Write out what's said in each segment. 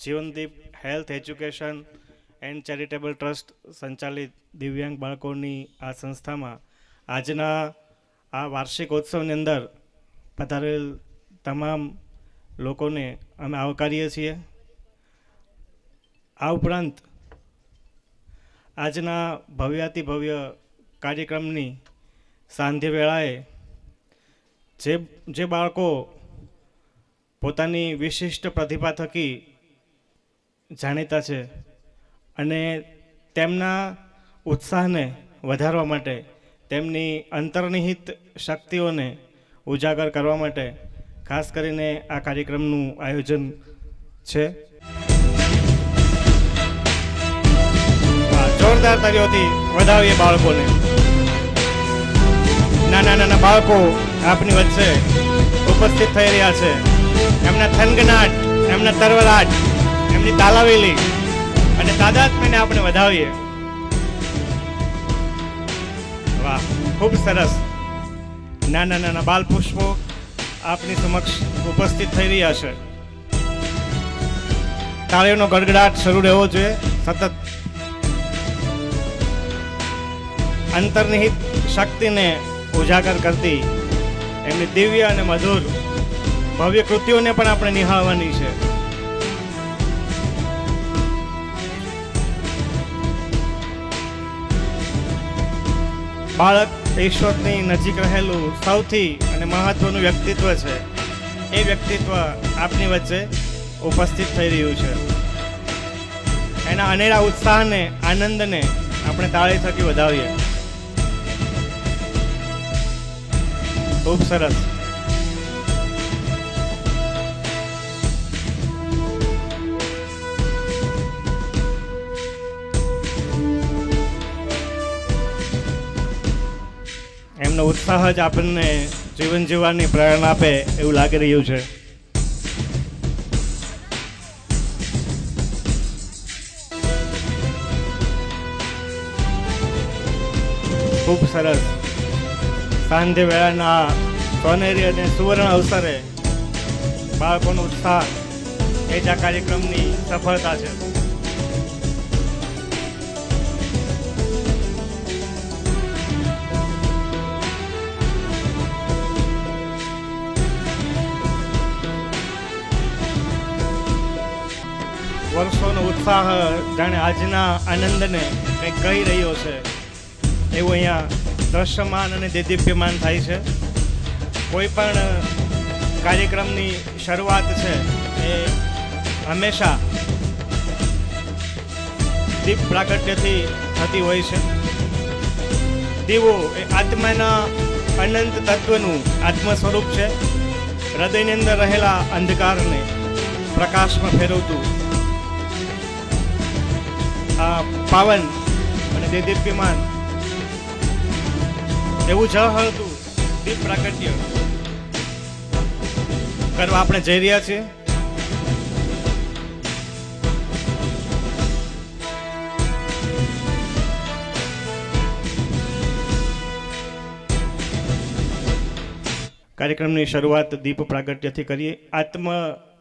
Jivandeep health education and charitable trust સંચાલિત દિવ્યાંગ બાળકોની આ સંસ્થામાં આજના આ વાર્ષિકોત્સવની અંદર પધારેલ તમામ લોકોને અમે આવકારીએ છીએ. આ ઉપરાંત આજના ભવ્યાતિભવ્ય કાર્યક્રમની સાંધ્ય વેળાએ જે બાળકો પોતાની વિશિષ્ટ પ્રતિભા થકી જાણીતા છે અને તેમના ઉત્સાહને વધારવા માટે તેમની અંતર્નિહિત શક્તિઓને ઉજાગર કરવા માટે ખાસ કરીને આ કાર્યક્રમનું આયોજન છે. જોરદાર તાળીઓથી વધાવીએ બાળકોને. નાના બાળકો આપની વચ્ચે ઉપસ્થિત થઈ રહ્યા છે. એમના થનગનાટ, એમના તરવલાટ, એમની તાલાવેલી અને તાદાત્મ્યને આપણે વધાવીએ. વાહ, ખૂબ સરસ. નાના બાલ પુષ્પો આપની સમક્ષ ઉપસ્થિત થઈ રહ્યા છે. તાળીઓનો ગડગડાટ શરૂ રહેવો જોઈએ. સતત અંતર્નિહિત શક્તિને ઉજાગર કરતી એમની દિવ્ય અને મધુર ભવ્ય કૃતિઓને પણ આપણે નિહાળવાની છે. બાળક ઈશ્વરની નજીક રહેલું સૌથી અને મહત્વનું વ્યક્તિત્વ છે. એ વ્યક્તિત્વ આપની વચ્ચે ઉપસ્થિત થઈ રહ્યું છે. એના અનેરા ઉત્સાહને, આનંદને આપણે તાળી થકી વધાવીએ. ખૂબ સરસ. એમનો ઉત્સાહ જ આપણને જીવન જીવવાની પ્રેરણા આપે એવું લાગી રહ્યું છે. ખૂબ સરસ. સાંજે વેળાના સોનેરી અને સુવર્ણ અવસરે બાળકોનો ઉત્સાહ એ જ આ કાર્યક્રમની સફળતા છે. વર્ષોનો ઉત્સાહ જાણે આજના આનંદને કંઈક કહી રહ્યો છે એવું અહીંયા દ્રશ્યમાન અને દેદીપ્યમાન થાય છે. કોઈ પણ કાર્યક્રમની શરૂઆત છે એ હંમેશા દીપ પ્રાગટ્યથી થતી હોય છે. દીવો એ આત્માના અનંત તત્વનું આત્મ સ્વરૂપ છે. હૃદયની અંદર રહેલા અંધકારને પ્રકાશમાં ફેરવતું આ પાવન અને દેદીપ્યમાન એવું ઝળહળતું દીપ પ્રાગટ્ય કરવા આપણે જઈ રહ્યા છીએ. કાર્યક્રમની શરૂઆત દીપ પ્રાગટ્યથી કરીએ.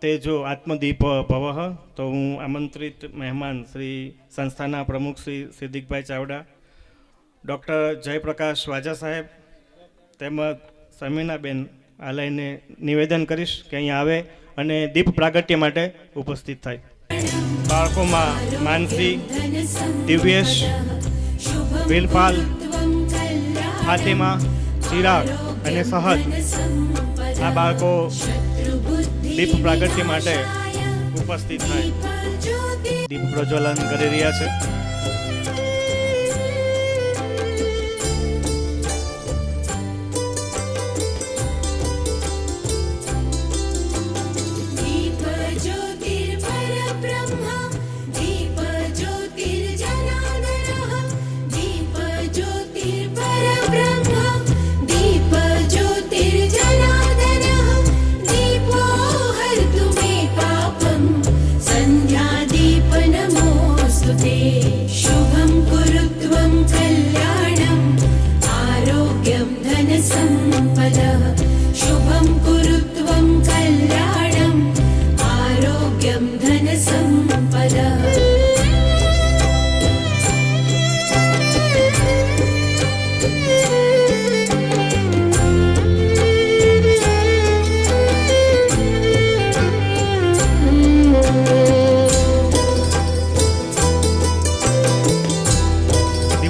તેજો આત્મદીપ ભવઃ. તો હું આમંત્રિત મહેમાન શ્રી સંસ્થાના પ્રમુખ શ્રી સિદ્દિકભાઈ ચાવડા, ડૉક્ટર જયપ્રકાશ વાજા સાહેબ તેમજ સમીનાબેન આ લઈને નિવેદન કરીશ કે અહીંયા આવે અને દીપ પ્રાગટ્ય માટે ઉપસ્થિત થાય. બાળકોમાં માનસી, દિવ્યેશ, વીરપાલ, ફાતિમા, ચિરાગ અને સહદ આ બાળકો દીપ પ્રાગટ્ય માટે ઉપસ્થિત થાય. દીપ પ્રજ્વલન કરી રહ્યા છે. शुभं धनसम्पदः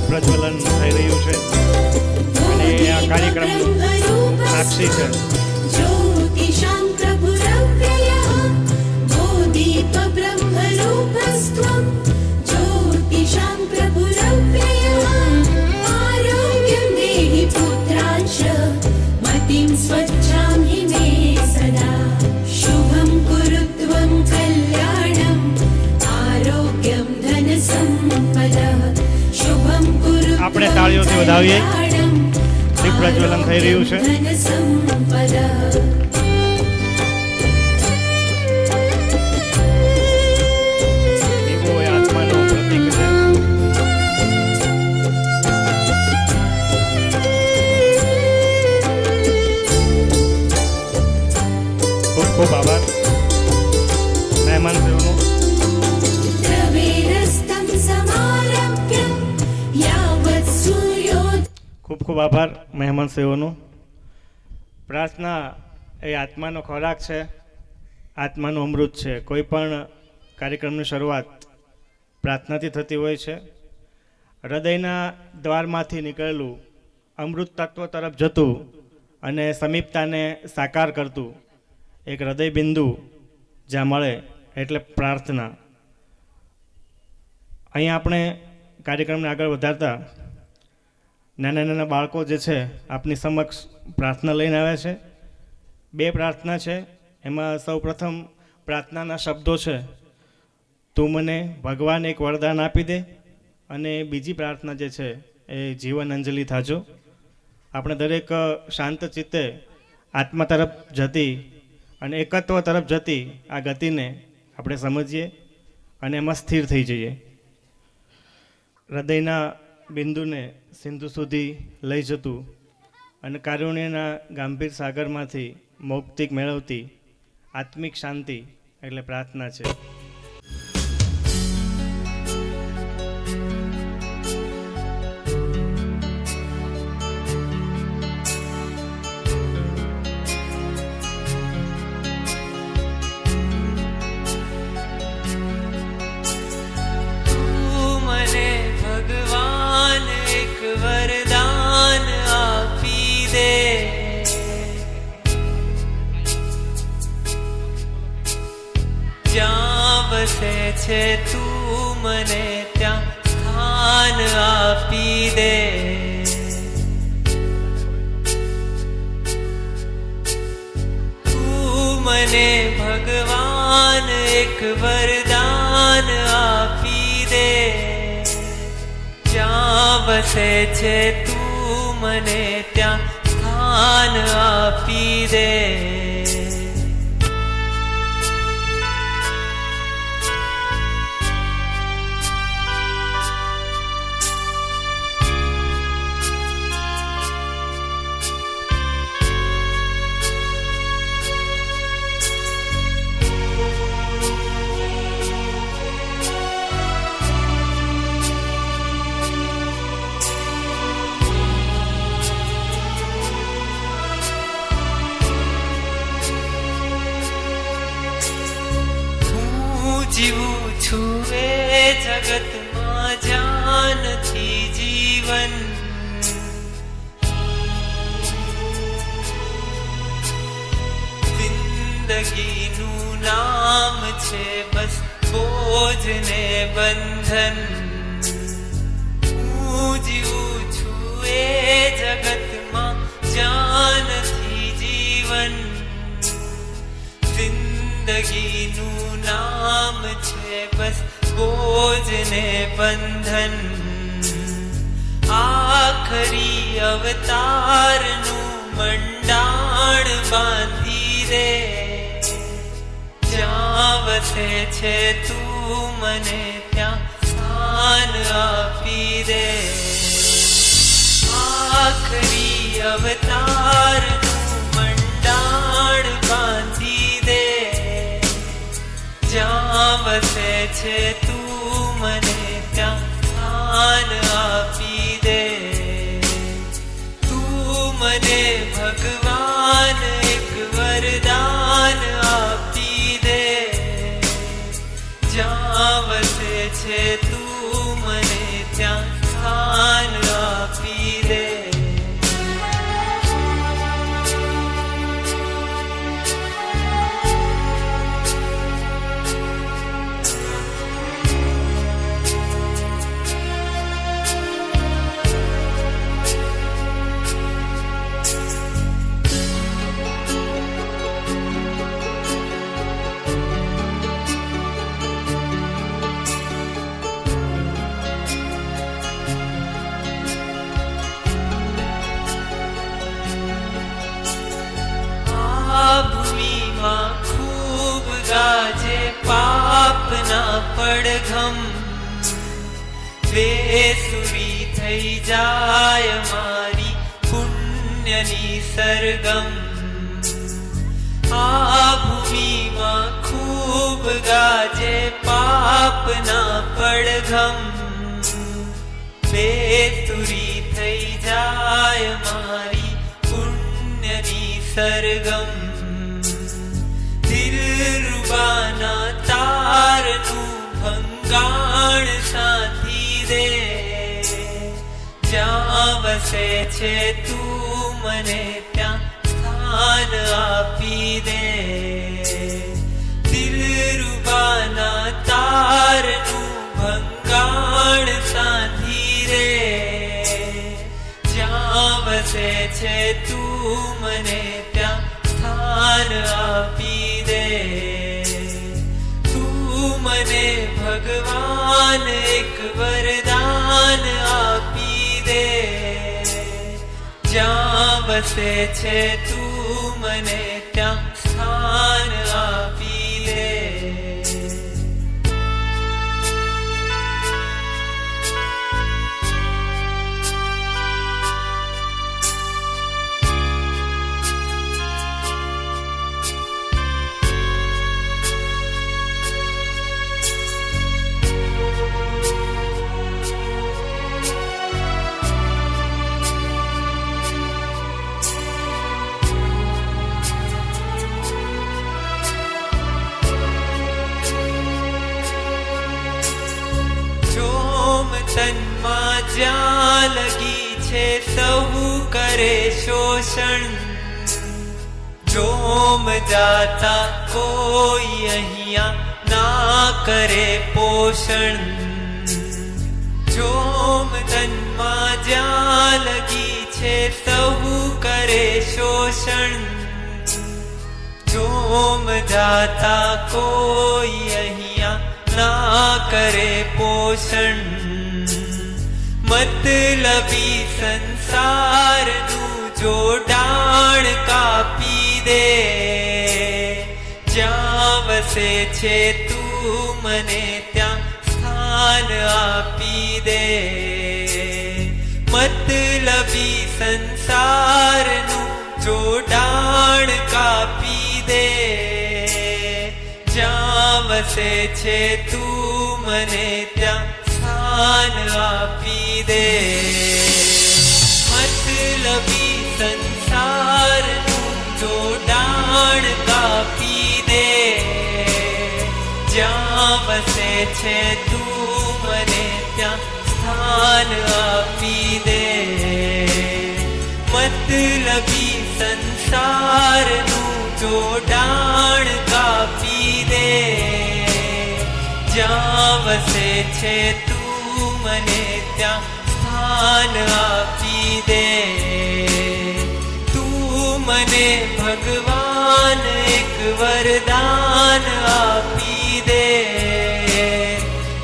પ્રજ્વલન થઈ રહ્યું છે અને આ કાર્યક્રમનું સાક્ષી છે. જ્યોતિષાં પ્રભુરવ્યયઃ બોધિપ બ્રહ્મરૂપસ્ત્વં જ્યોતિષાં પ્રભુરવ્યયઃ આરોગ્યં દેહિ પુત્રાંશ મતિં સ્વચ્છાં हि मे સદા શુભં કુરુ ત્વં કલ્યાણં આરોગ્યં ધનસમ્પદઃ શુભં કુરુ આપણે તાળીઓથી વધાવીએ. દીપ પ્રજ્વલન થઈ રહ્યું છે. દીવો એ આત્માનું પ્રતીક છે. ખૂબ ખૂબ આભાર મહેમાન શ્રીઓનો. ખૂબ ખૂબ આભાર મહેમાન શ્રીઓનો. પ્રાર્થના એ આત્માનો ખોરાક છે, આત્માનું અમૃત છે. કોઈ પણ કાર્યક્રમની શરૂઆત પ્રાર્થનાથી થતી હોય છે. હૃદયના દ્વારમાંથી નીકળેલું અમૃત તત્વ તરફ જતું અને સમીપતાને સાકાર કરતું એક હૃદય બિંદુ જ્યાં મળે એટલે પ્રાર્થના. અહીં આપણે કાર્યક્રમને આગળ વધારતા નાના નાના બાળકો જે છે આપની સમક્ષ પ્રાર્થના લઈને આવ્યા છે. 2 પ્રાર્થના છે. એમાં સૌ પ્રથમ પ્રાર્થનાના શબ્દો છે, તું મને ભગવાન એક વરદાન આપી દે, અને બીજી પ્રાર્થના જે છે એ જીવન અંજલિ થાજો. આપણે દરેક શાંત ચિત્તે આત્મા તરફ જતી અને એકત્વ તરફ જતી આ ગતિને આપણે સમજીએ અને એમાં સ્થિર થઈ જઈએ. હૃદયના બિંદુને સિંધુ સુધી લઈ જતું અને કારુણ્યના ગંભીર સાગરમાંથી મૌક્તિક મેળવતી આત્મિક શાંતિ એટલે પ્રાર્થના છે. વરદાન આપી દે, જ્યાં વસે છે તું મને ત્યાં સ્થાન આપી દે. તું મને ભગવાન એક વરદાન આપી દે, જ્યાં વસે છે તું મને ત્યાં સ્થાન આપી દે. જીવું છું એ જગતમાં જ્યાં નથી જીવન, જિંદગીનું નામ છે બસ બોજ ને બંધન. હું જીવું છું એ જગતમાં જ્યાં નથી જીવન, જિંદગીનું નામ છે બસ બોજ ને બંધન. આખરી અવતારનું મંડાણ બાંધી દે, જ્યાં વસે છે તું મને ત્યાં સ્થાન આપી દે. આખરી અવતારનું મંડાણ બાંધી દે, જ્યાં વસે છે તું મને ત્યાં સ્થાન આપી દે. તું મને ભગવાન એક વરદાન આપી દે. જ્યાં વસે છે તું મને ત્યાં સ્થાન આપી દે. ભૂમિમાં ખૂબ ગાજે પાપના પડઘમ. બેસુરી થઈ જાય મારી પુણ્યની સરગમ. આ ભૂમિમાં ખૂબ ગાજે પાપના પડઘમ. બેસુરી થઈ જાય મારી પુણ્યની સરગમ. દિલરુબાના તારનું ભંગાણ સાથી દે. જ્યાં વસે છે તું મને ત્યાં સ્થાન આપી દે. દિલરુબાના તારનું ભંગાણ સાથી દે. જ્યાં વસે છે તું મને ત્યાં સ્થાન આપી દે. તું મને ભગવાન એક વરદાન આપી દે. જ્યાં વસે છે તું મને ત્યાં સ્થાન આપી દે. તનમાં જ્યાં લગી છે સહુ કરે શોષણ. જોમ જાતા કોઈ અહીંયા ના કરે પોષણ. જોમ તનમાં જ્યાં લગી છે સહુ કરે શોષણ. જોમ જાતા કોઈ અહીંયા ના કરે પોષણ. મતલબી સંસારનું જોડાણ કાપી દે. જ્યાં વસે છે તું મને ત્યાં સ્થાન આપી દે. મતલબી સંસારનું જોડાણ કાપી દે. જ્યાં વસે છે તું મને ત્યાં સ્થાન આપી દે. મતલબી સંસારનું જોડાણ કાપી દે. જ્યાં વસે છે તું મને ત્યાં સ્થાન આપી દે. મતલબી સંસારનું જોડાણ કાપી દે. જ્યાં વસે છે તું મને ત્યાં સ્થાન આપી દે. તું મને ભગવાન એક વરદાન આપી દે.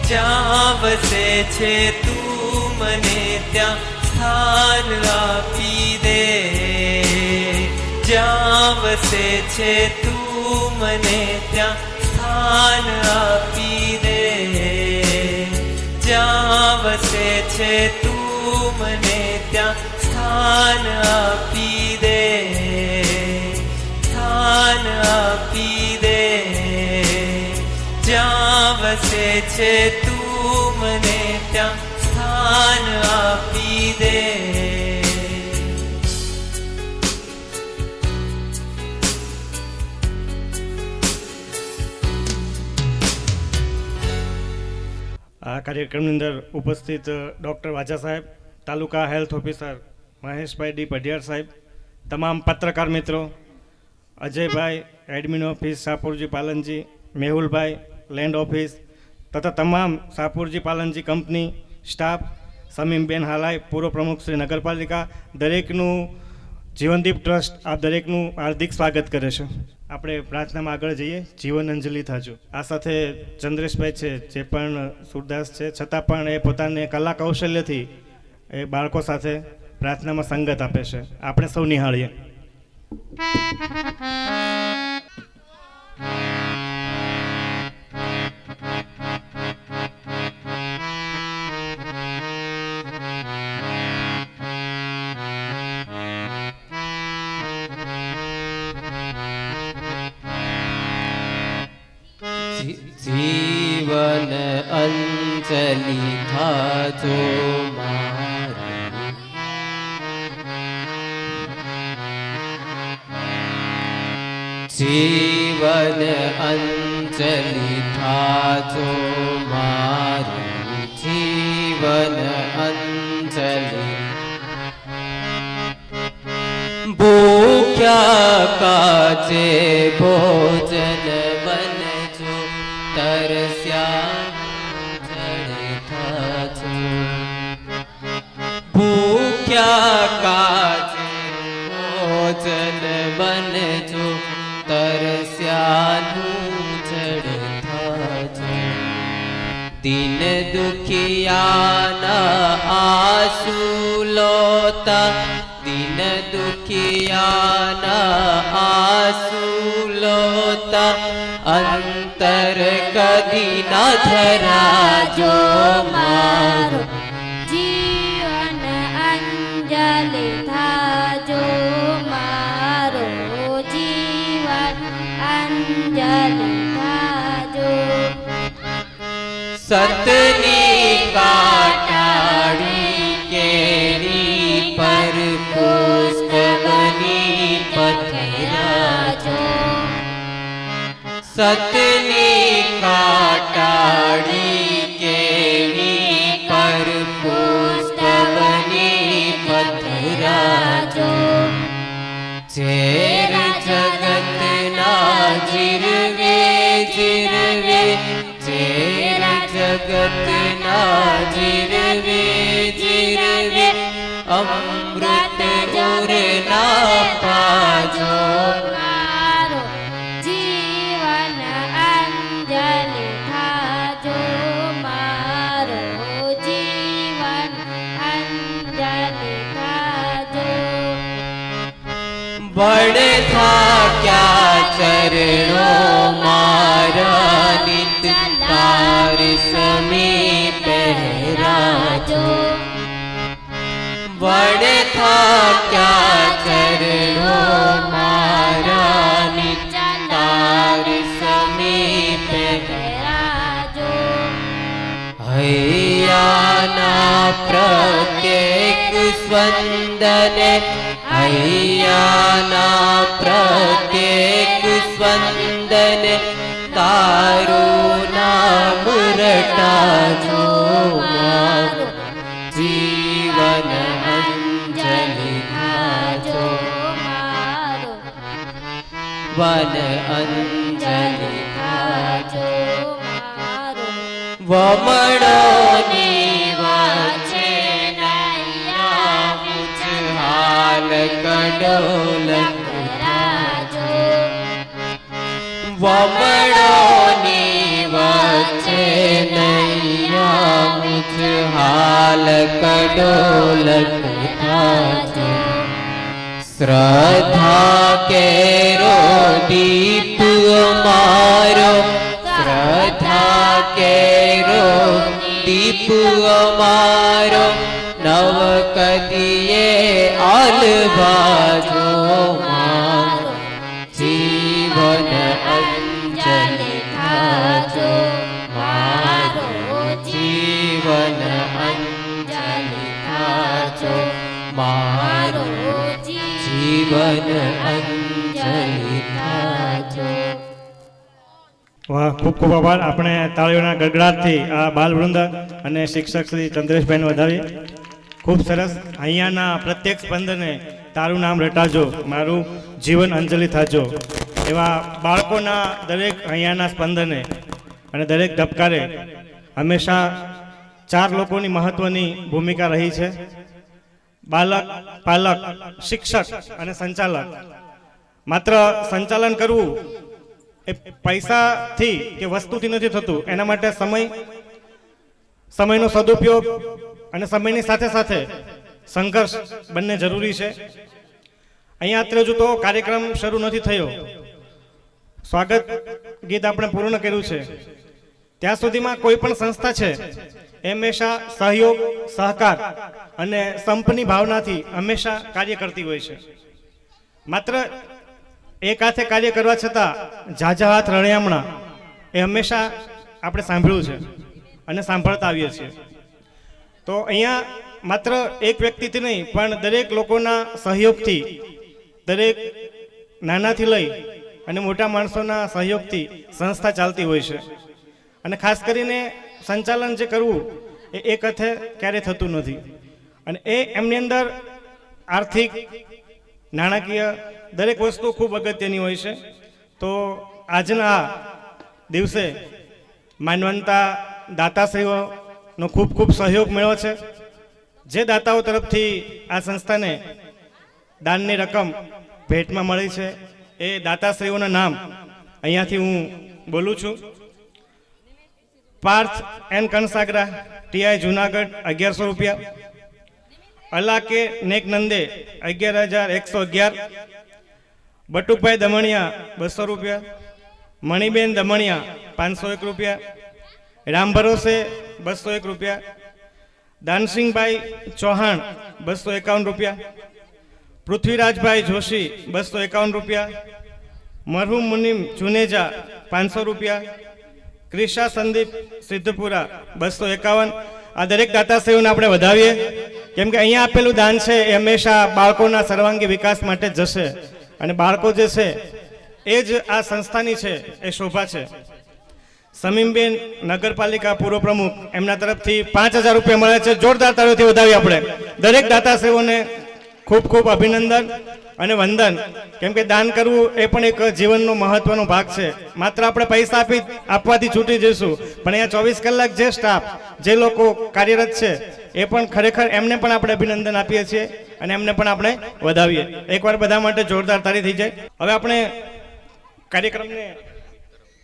જ્યાં વસે છે તું મને ત્યાં સ્થાન આપી દે. જ્યાં વસે છે તું મને ત્યાં સ્થાન આપી દે. જ્યાં વસે છે તું મને ત્યાં સ્થાન આપી દે. સ્થાન આપી દે. જ્યાં ઈચ્છે છે તું મને ત્યાં સ્થાન આપી દે. આ કાર્યક્રમની અંદર ઉપસ્થિત ડૉક્ટર વાજા સાહેબ, તાલુકા હેલ્થ ઓફિસર મહેશભાઈ ડી પઢિયાર સાહેબ, તમામ પત્રકાર મિત્રો, અજયભાઈ એડમિન ઓફિસ શાહપુરજી પાલનજી, મેહુલભાઈ લેન્ડ ઓફિસ તથા તમામ શાહપુરજી પાલનજી કંપની સ્ટાફ, સમીમબેન હાલાઈ પૂર્વ પ્રમુખ શ્રી નગરપાલિકા, દરેકનું જીવનદીપ ટ્રસ્ટ આપ દરેકનું હાર્દિક સ્વાગત કરે છે. આપણે પ્રાર્થનામાં આગળ જઈએ. જીવન અંજલિ થાજો. આ સાથે ચંદ્રેશભાઈ છે, જે પણ સુરદાસ છે, છતાં પણ એ પોતાને કલા કૌશલ્યથી એ બાળકો સાથે પ્રાર્થનામાં સંગત આપે છે. આપણે સૌ નિહાળીએ. જીવન અંજલિ થાજો મારી, જીવન અંજલિ થાજો મારી, જીવન અંજલિ. ભૂખ્યા કાજે ભોજન બનજો, તરસ્યા જળે થાજો. ભૂખ્યા કાજે ભોજન બનજો, તરસ્યાનું જળ થાજો. દિન દુખિયાના આંસુ લોતા, દિન દુખિયાના આંસુ લોતા, અંતર કદી ન ધરાજો મારો, જીવન અંજલિ થાજો મારો, જીવન અંજલિ થાજો. સતની કાટાળી કેરી પર પુષ્પવની પથરાજો, સતની કાટાળી કેરી પર પુષ્પવની પથરાજો. ઝેર જગતના જીરવે જીરવે, ઝેર જગતના જીરવે જીરવે, અમૃત ઉર ના પાજો મારો, જીવન અંજલિ થાજો મારો, જીવન અંજલિ થાજો. બળ થાક્યા ચરણો મારા, નિત તાર સમીપે રાજો. બળ થાક્યા ચરણો મારા, નિત તાર સમીપે રાજો. હૈયાના પ્રત્યેક સ્પંદને, હૈયાના પ્રત્યેક સ્પંદને, તારું નામ રટાજો મારો, જીવન અંજલિ થાજો મારો, વન અંજલિ થાજો મારો. વમણોની વાચે નૈયા મુજ હાલ કડોલ રાજો. વમણોની વચ્ચે નૈયા મુજ હાલ કડોલ થાજો. શ્રદ્ધા કેરો દીપ અમારો, શ્રદ્ધા કેરો દીપ અમારો, નવ કદીએ આલવાજો મારો, જીવન અંજલિ થાજો મારો. જીવન અંજલિ થાજો. વાહ, ખૂબ ખૂબ આભાર. આપણે તાળીઓના ગડગડાટથી આ બાલવૃંદ અને શિક્ષક શ્રી ચંદ્રેશભાઈને વધાવીએ. ખૂબ સરસ. અહીંયાના પ્રત્યેક સ્પંદને તારું નામ રટાજો, મારું જીવન અંજલિ થાજો, એવા બાળકોના દરેક અહીંયાના સ્પંદને અને દરેક ધબકારે હંમેશા ચાર લોકોની મહત્વની ભૂમિકા રહી છે: બાલક, પાલક, શિક્ષક અને સંચાલક. માત્ર સંચાલન કરવું એ પૈસાથી કે વસ્તુથી નથી થતું. એના માટે સમયનો સદુપયોગ અને સમયની સાથે સાથે સંઘર્ષ બંને જરૂરી છે. અહીંયા અત્યારે હજુ તો કાર્યક્રમ શરૂ નથી થયો, સ્વાગત ગીત આપણે પૂર્ણ કર્યું છે. ત્યાં સુધીમાં કોઈ પણ સંસ્થા છે એ હંમેશા સહયોગ, સહકાર અને સંપની ભાવનાથી હંમેશા કાર્ય કરતી હોય છે. માત્ર એક હાથે કાર્ય કરવા છતાં ઝાઝા હાથ રળિયામણા એ હંમેશા આપણે સાંભળ્યું છે અને સાંભળતા આવીએ છીએ. તો અહીંયા માત્ર એક વ્યક્તિથી નહીં પણ દરેક લોકોના સહયોગથી, દરેક નાનાથી લઈ અને મોટા માણસોના સહયોગથી સંસ્થા ચાલતી હોય છે. અને ખાસ કરીને સંચાલન જે કરવું એ એક હાથે ક્યારેય થતું નથી. અને એ એમની અંદર આર્થિક, નાણાકીય દરેક વસ્તુ ખૂબ અગત્યની હોય છે. તો આજના દિવસે માનવંતા દાતાશ્રીઓનો ખૂબ ખૂબ સહયોગ મળ્યો છે. જે દાતાઓ તરફથી આ સંસ્થાને દાનની રકમ ભેટમાં મળી છે એ દાતાશ્રીઓના નામ અહીંયાથી હું બોલું છું. પાર્થ એન કનસાગરા, ટીઆઈ જુનાગઢ, 1100 રૂપિયા. અલાકે નેક નંદે 11,111. બટુકભાઈ દમણિયા 200 રૂપિયા. મણિબેન દમણિયા 501 રૂપિયા. રામ ભરોસે 201 રૂપિયા. દાનસિંહભાઈ ચૌહાણ 251 રૂપિયા. પૃથ્વીરાજભાઈ જોશી 251 રૂપિયા. મરહુમ મુનિમ જુનેજા 500 રૂપિયા. ક્રિશા સંદીપ સિદ્ધપુરા 251. આ દરેક દાતાશ્રીઓને આપણે વધાવીએ, કેમ કે અહીંયા આપેલું દાન છે એ હંમેશા બાળકોના સર્વાંગી વિકાસ માટે જ જશે. અને બાળકો જે છે એ જ આ સંસ્થાની છે એ શોભા છે. સમીમબેન નગરપાલિકા પૂર્વ પ્રમુખ, એમના તરફથી 5,000 રૂપિયા મળે છે. જોરદાર તાળીઓથી વધાવીએ આપણે દરેક દાતાશ્રીઓને. ખૂબ ખૂબ અભિનંદન અને વંદન, કેમ કે દાન કરવું એ પણ એક જીવનનો મહત્વનો ભાગ છે. માત્ર આપણે પૈસા આપવાથી છૂટી જઈશું, પણ અહીંયા 24 કલાક જે સ્ટાફ, જે લોકો કાર્યરત છે એ પણ ખરેખર એમને પણ આપણે અભિનંદન આપીએ છીએ અને એમને પણ આપણે વધાવીએ. એકવાર બધા માટે જોરદાર તાળી થઈ જાય. હવે આપણે કાર્યક્રમને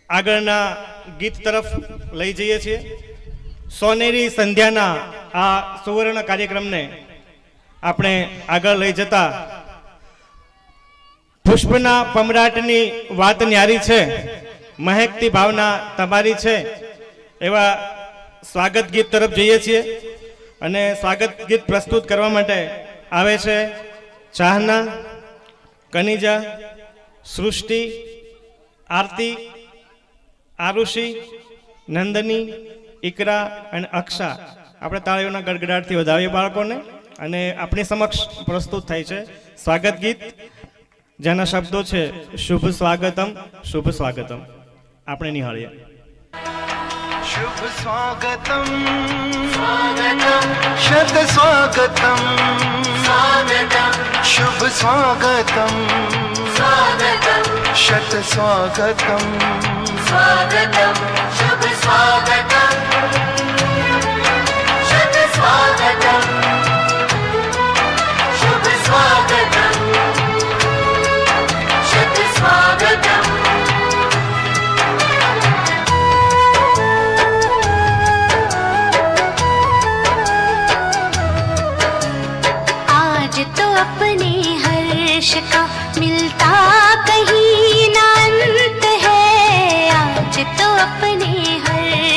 આગળના ગીત તરફ લઈ જઈએ છીએ. સોનેરી સંધ્યાના આ સુવર્ણ કાર્યક્રમને આપણે આગળ લઈ જતા પુષ્પના પમરાટની વાત ન્યારી છે, મહેકતી ભાવના તમારી છે, એવા સ્વાગત ગીત તરફ જઈએ છીએ. અને સ્વાગત ગીત પ્રસ્તુત કરવા માટે આવે છે ચાહના, કનિજા, સૃષ્ટિ, આરતી, આરુષિ, નંદની, ઇકરા અને અક્ષા. આપણે તાળીઓના ગડગડાટથી વધાવીએ બાળકોને. અને આપણી સમક્ષ પ્રસ્તુત થાય છે સ્વાગત ગીત, જેના શબ્દો છે શુભ સ્વાગતમ, શુભ સ્વાગતમ. આપણે નિહાળીએ. शुभ स्वागतम स्वागतम शत स्वागतम स्वागतम शुभ स्वागतम स्वागतम शत स्वागतम स्वागतम शुभ स्वागतम शत स्वागतम शुभ स्वागतम शत स्वागतम तो अपने हर्ष का मिलता कहीं ना अंत है, आज तो अपने हर्ष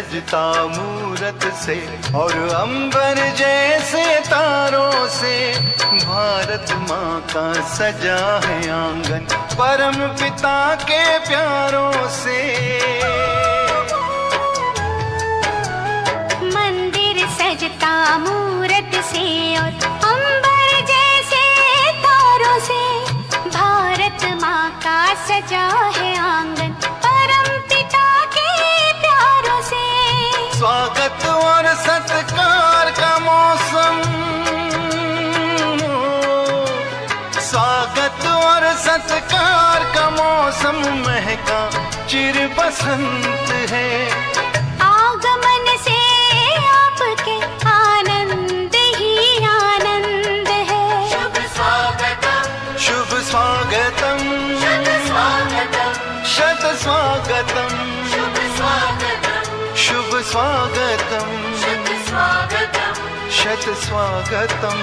सजता मूरत से और अंबर जैसे तारों से भारत माँ का सजा है आंगन परम पिता के प्यारों से। मंदिर सजता मूरत से और अंबर जैसे तारों से भारत माँ का सजा है आंगन परम पिता के प्यारों से। स्वागत और सत्कार का मौसम, स्वागत और सत्कार का मौसम महका चिर बसंत है। आगमन से आपके आनंद ही आनंद है। शुभ स्वागतम, शुभ स्वागतम, शत स्वागतम, शुभ स्वागतम, शुभ स्वागतम, शत स्वागतम।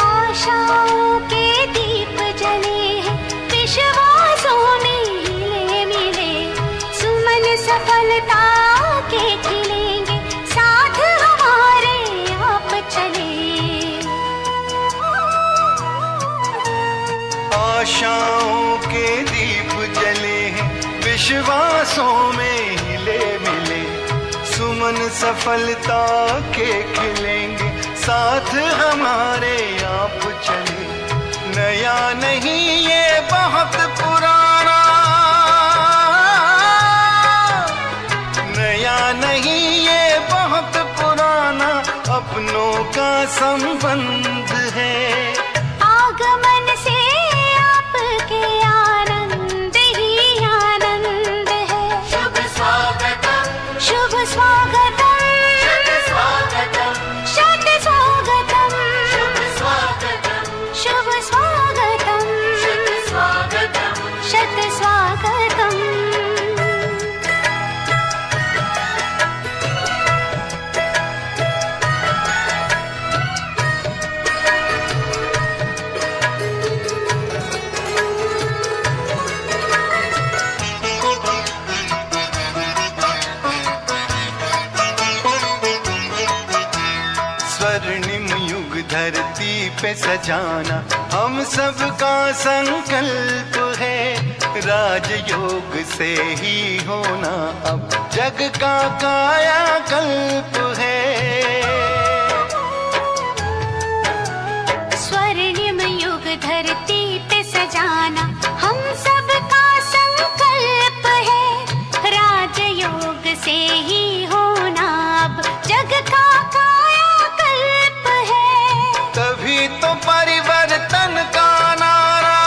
आशाओं के दीप जले हैं विश्वासों में हिले मिले सुमन सफलता के खिलेंगे साथ हमारे आप चले। आशाओं के दीप जले हैं विश्वासों में हिले मिले सुमन सफलता के खिलेंगे साथ हमारे आप चले। नया नहीं ये बहुत पुराना, नया नहीं ये बहुत पुराना अपनों का संबंध है। आगमन से आपके आनंद ही आनंद है। शुभ स्वागतम, शुभ स्वागतम, शत स्वागतम, शुभ स्वागतम, शत स्वागतम। स्वर्णिम युग धरती पे सजाना हम सबका संकल्प है। राजयोग से ही होना अब जग का कायाकल्प है। स्वर्णिम युग धरती पे सजाना हम सबका संकल्प है। राजयोग से ही होना अब जग का कायाकल्प है। तभी तो परिवर्तन का नारा,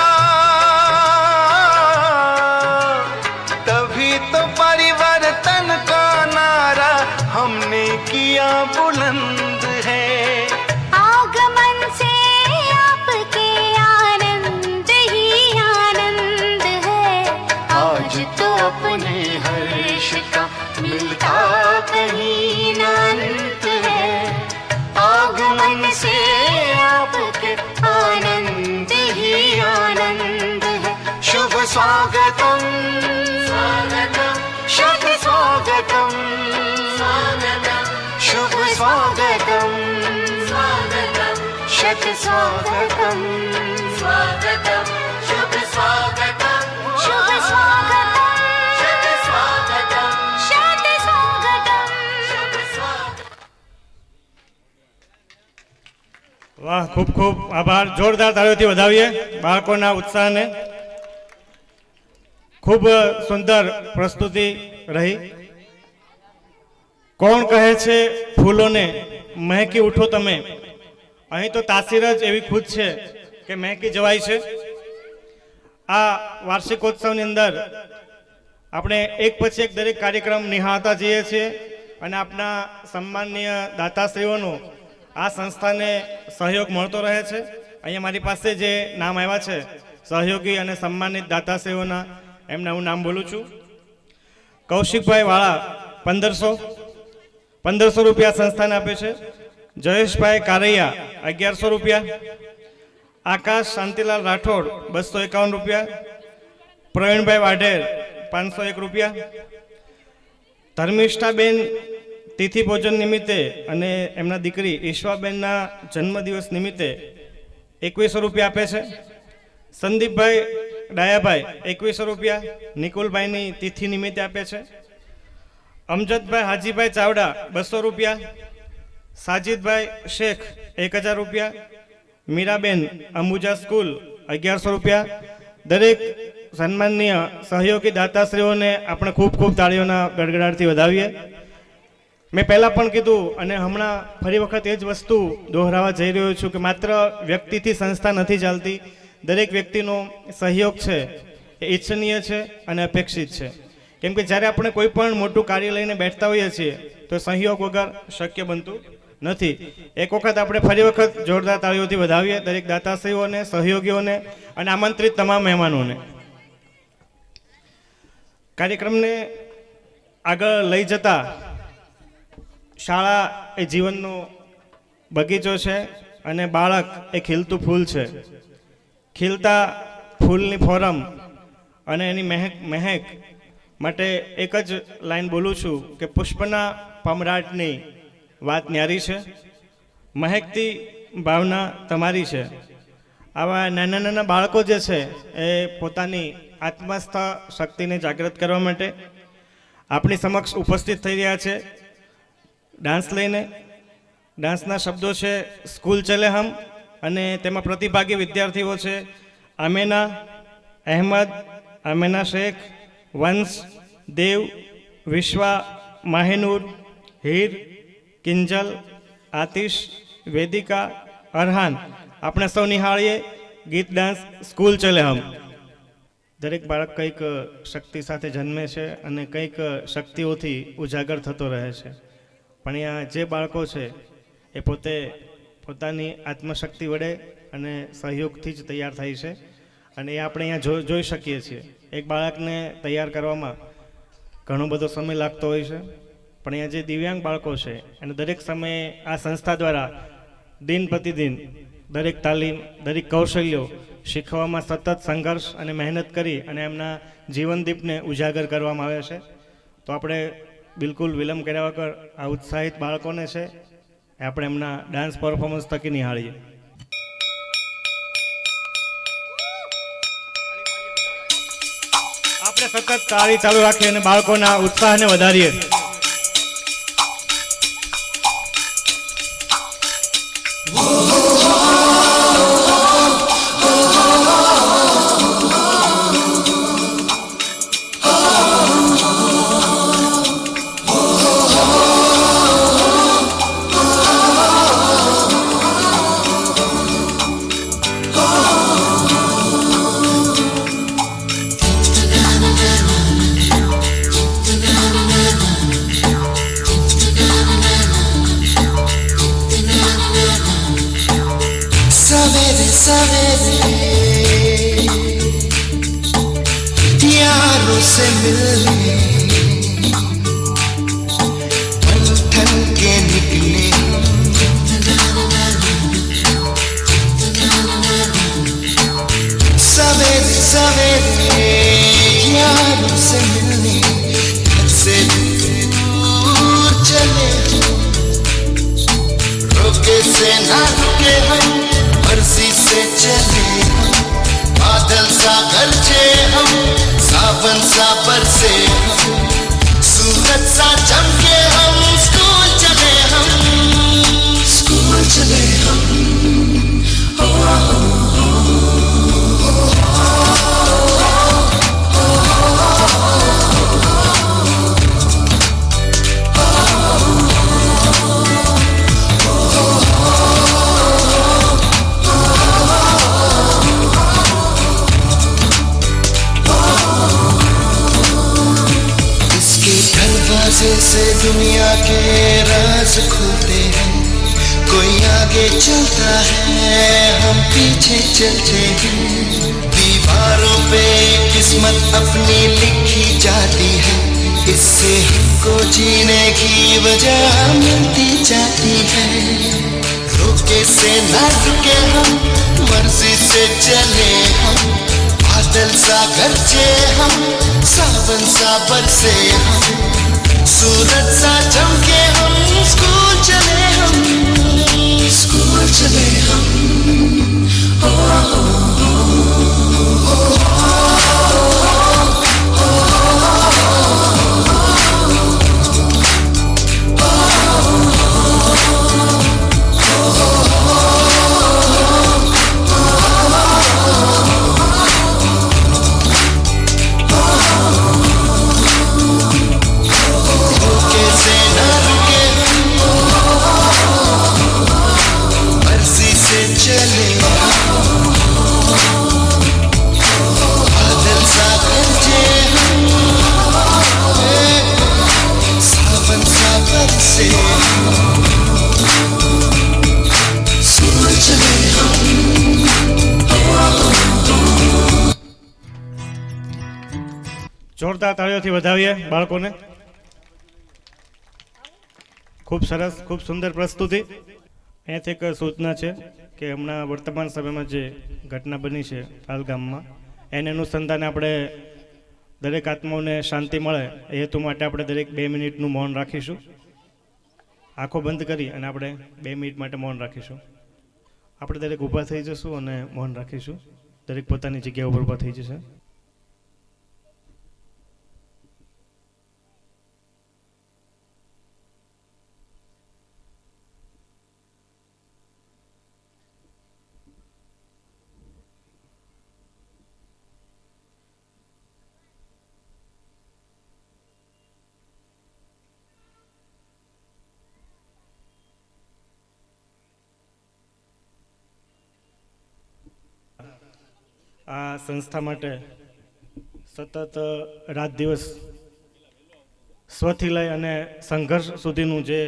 तभी तो परिवर्तन का नारा हमने किया बुलंद है। आगमन से आपके आनंद ही आनंद है। आज तो अपने हर्ष का मिलता कहीं न अंत है। आगमन से आपके आनंद ही आनंद है। शुभ स्वागतम, शत स्वागतम, शुभ स्वागतम, शत स्वागतम, शुभ स्वागतम, शुभ स्वागतम, शत स्वागतम। વાહ, ખૂબ ખૂબ આભાર. જોરદાર તાળીઓથી વધાવીએ બાળકોના ઉત્સાહને. ખૂબ સુંદર પ્રસ્તુતિ રહી. કોણ કહે છે ફૂલોને મહેકી ઉઠો તમે? અહીં તો તાસીર જ એવી ખુદ છે કે મહેકી જવાય છે. આ વાર્ષિકોત્સવની અંદર આપણે એક પછી એક દરેક કાર્યક્રમ નિહાળતા જઈએ છીએ અને આપના સન્માનનીય દાતાશ્રીઓનો આ સંસ્થાને સહયોગ મળતો રહે છે. અહીંયા મારી પાસે જે નામ આવ્યા છે સહયોગી અને સન્માનિત દાતાશ્રીઓના, એમના હું નામ બોલું છું. કૌશિકભાઈ વાળા 1500, 1500 રૂપિયા સંસ્થાને આપે છે. જયેશભાઈ કારૈયા 1100 રૂપિયા. આકાશ શાંતિલાલ રાઠોડ 251 રૂપિયા. પ્રવીણભાઈ વાઢેર 501 રૂપિયા. ધર્મિષ્ઠાબેન તિથિ ભોજન નિમિત્તે અને એમના દીકરી ઈશ્વાબેનના જન્મદિવસ નિમિત્તે 2100 રૂપિયા આપે છે. સંદીપભાઈ ડાયાભાઈ 2100 રૂપિયા નિકુલભાઈની તિથિ નિમિત્તે આપે છે. અમજદભાઈ હાજીભાઈ ચાવડા 200 રૂપિયા. સાજીદભાઈ શેખ 1000 રૂપિયા. મીરાબેન અંબુજા સ્કૂલ 1100 રૂપિયા. દરેક સન્માનનીય સહયોગી દાતાશ્રીઓને આપણે ખૂબ ખૂબ તાળીઓના ગડગડાટથી વધાવીએ. મેં પહેલાં પણ કીધું અને હમણાં ફરી વખત એ જ વસ્તુ દોહરાવવા જઈ રહ્યો છું કે માત્ર વ્યક્તિથી સંસ્થા નથી ચાલતી. દરેક વ્યક્તિનો સહયોગ છે એ ઈચ્છનીય છે અને અપેક્ષિત છે. કેમ કે જ્યારે આપણે કોઈ પણ મોટું કાર્ય લઈને બેઠતા હોઈએ છીએ તો સહયોગ વગર શક્ય બનતું નથી. એક વખત આપણે ફરી વખત જોરદાર તાળીઓથી વધાવીએ દરેક દાતાશ્રીઓને, સહયોગીઓને અને આમંત્રિત તમામ મહેમાનોને. કાર્યક્રમને આગળ લઈ જતા શાળા એ જીવનનો બગીચો છે અને બાળક એ ખીલતું ફૂલ છે. ખીલતા ફૂલની ફોરમ અને એની મહેક માટે એક જ લાઈન બોલું છું કે પુષ્પના પમરાટની વાત ન્યારી છે, મહેકતી ભાવના તમારી છે. આવા નાના નાના બાળકો જે છે એ પોતાની આત્મસ્થા શક્તિને જાગૃત કરવા માટે આપણી સમક્ષ ઉપસ્થિત થઈ રહ્યા છે ડાન્સ લઈને. ડાન્સના શબ્દો છે સ્કૂલ ચલે હમ અને તેમાં પ્રતિભાગી વિદ્યાર્થીઓ છે આમેના અહેમદ, આમેના શેખ, વંશ, દેવ, વિશ્વા, માહેનૂર, હીર, કિંજલ, આતિશ, વેદિકા, અરહાન. આપણે સૌ નિહાળીએ ગીત ડાન્સ સ્કૂલ ચલે હમ. દરેક બાળક કંઈક શક્તિ સાથે જન્મે છે અને કંઈક શક્તિઓથી ઉજાગર થતો રહે છે. પણ અહીંયા જે બાળકો છે એ પોતે પોતાની આત્મશક્તિ વડે અને સહયોગથી જ તૈયાર થાય છે અને એ આપણે અહીંયા જોઈ શકીએ છીએ. એક બાળકને તૈયાર કરવામાં ઘણો બધો સમય લાગતો હોય છે, પણ અહીંયા જે દિવ્યાંગ બાળકો છે એને દરેક સમયે આ સંસ્થા દ્વારા દિન પ્રતિદિન દરેક તાલીમ, દરેક કૌશલ્યો શીખવામાં સતત સંઘર્ષ અને મહેનત કરી અને એમના જીવનદીપને ઉજાગર કરવામાં આવે છે. તો આપણે બિલકુલ વિલંબ કર્યા વગર આ ઉત્સાહિત બાળકોને છે આપણે એમના ડાન્સ પરફોર્મન્સ થકી નિહાળીએ. આપણે સતત તાળી ચાલુ રાખીએ અને બાળકોના ઉત્સાહને વધારીએ. यारों से मिलने मंथन के निकले सवेरे सवेरे यारों से मिलने घर से दूर चले रोके से ना रुके हम मर्जी से चले बादल सा गरजे हम सावन सा बरसे हम सूरज सा चमके हम स्कूल चले हम से दुनिया के राज खुलते हैं कोई आगे चलता है हम पीछे चलते हैं दीवारों पे किस्मत अपनी लिखी जाती है इससे हमको जीने की वजह मिलती जाती है। रुके से न रुके हम, मर्जी से चले हम, बादल सा गरजे हम, सावन सा बरसे हम, सूरज सा चमके हम, स्कूल चले हम, स्कूल चले हम। જોરદાર તાળીઓથી વધાવીએ બાળકોને. ખૂબ સરસ, ખૂબ સુંદર પ્રસ્તુતિ. અહીંયાથી એક સૂચના છે કે હમણાં વર્તમાન સમયમાં જે ઘટના બની છે હાલ ગામમાં, એને અનુસંધાને આપણે દરેક આત્માઓને શાંતિ મળે એ હેતુ માટે આપણે દરેક 2 મિનિટનું મૌન રાખીશું. આંખો બંધ કરી અને આપણે 2 મિનિટ માટે મૌન રાખીશું. આપણે દરેક ઊભા થઈ જશું અને મૌન રાખીશું. દરેક પોતાની જગ્યા ઉપર ઊભા થઈ જશે. આ સંસ્થા માટે સતત રાત દિવસ સ્વથી લઈ અને સંઘર્ષ સુધીનું જે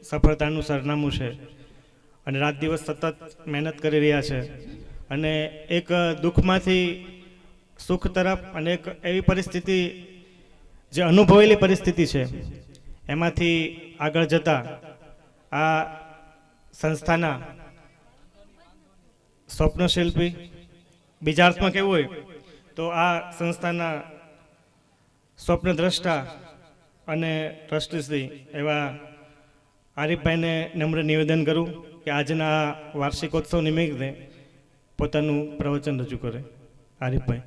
સફળતાનું સરનામું છે અને રાત દિવસ સતત મહેનત કરી રહ્યા છે અને એક દુઃખમાંથી સુખ તરફ અને એક એવી પરિસ્થિતિ જે અનુભવેલી પરિસ્થિતિ છે એમાંથી આગળ જતા આ સંસ્થાના સ્વપ્નશિલ્પી, બીજા અર્થમાં કહેવું હોય તો આ સંસ્થાના સ્વપ્નદ્રષ્ટા અને ટ્રસ્ટીશ્રી એવા આરીફભાઈને નમ્ર નિવેદન કરું કે આજના વાર્ષિકોત્સવ નિમિત્તે પોતાનું પ્રવચન રજૂ કરે. આરીફભાઈ.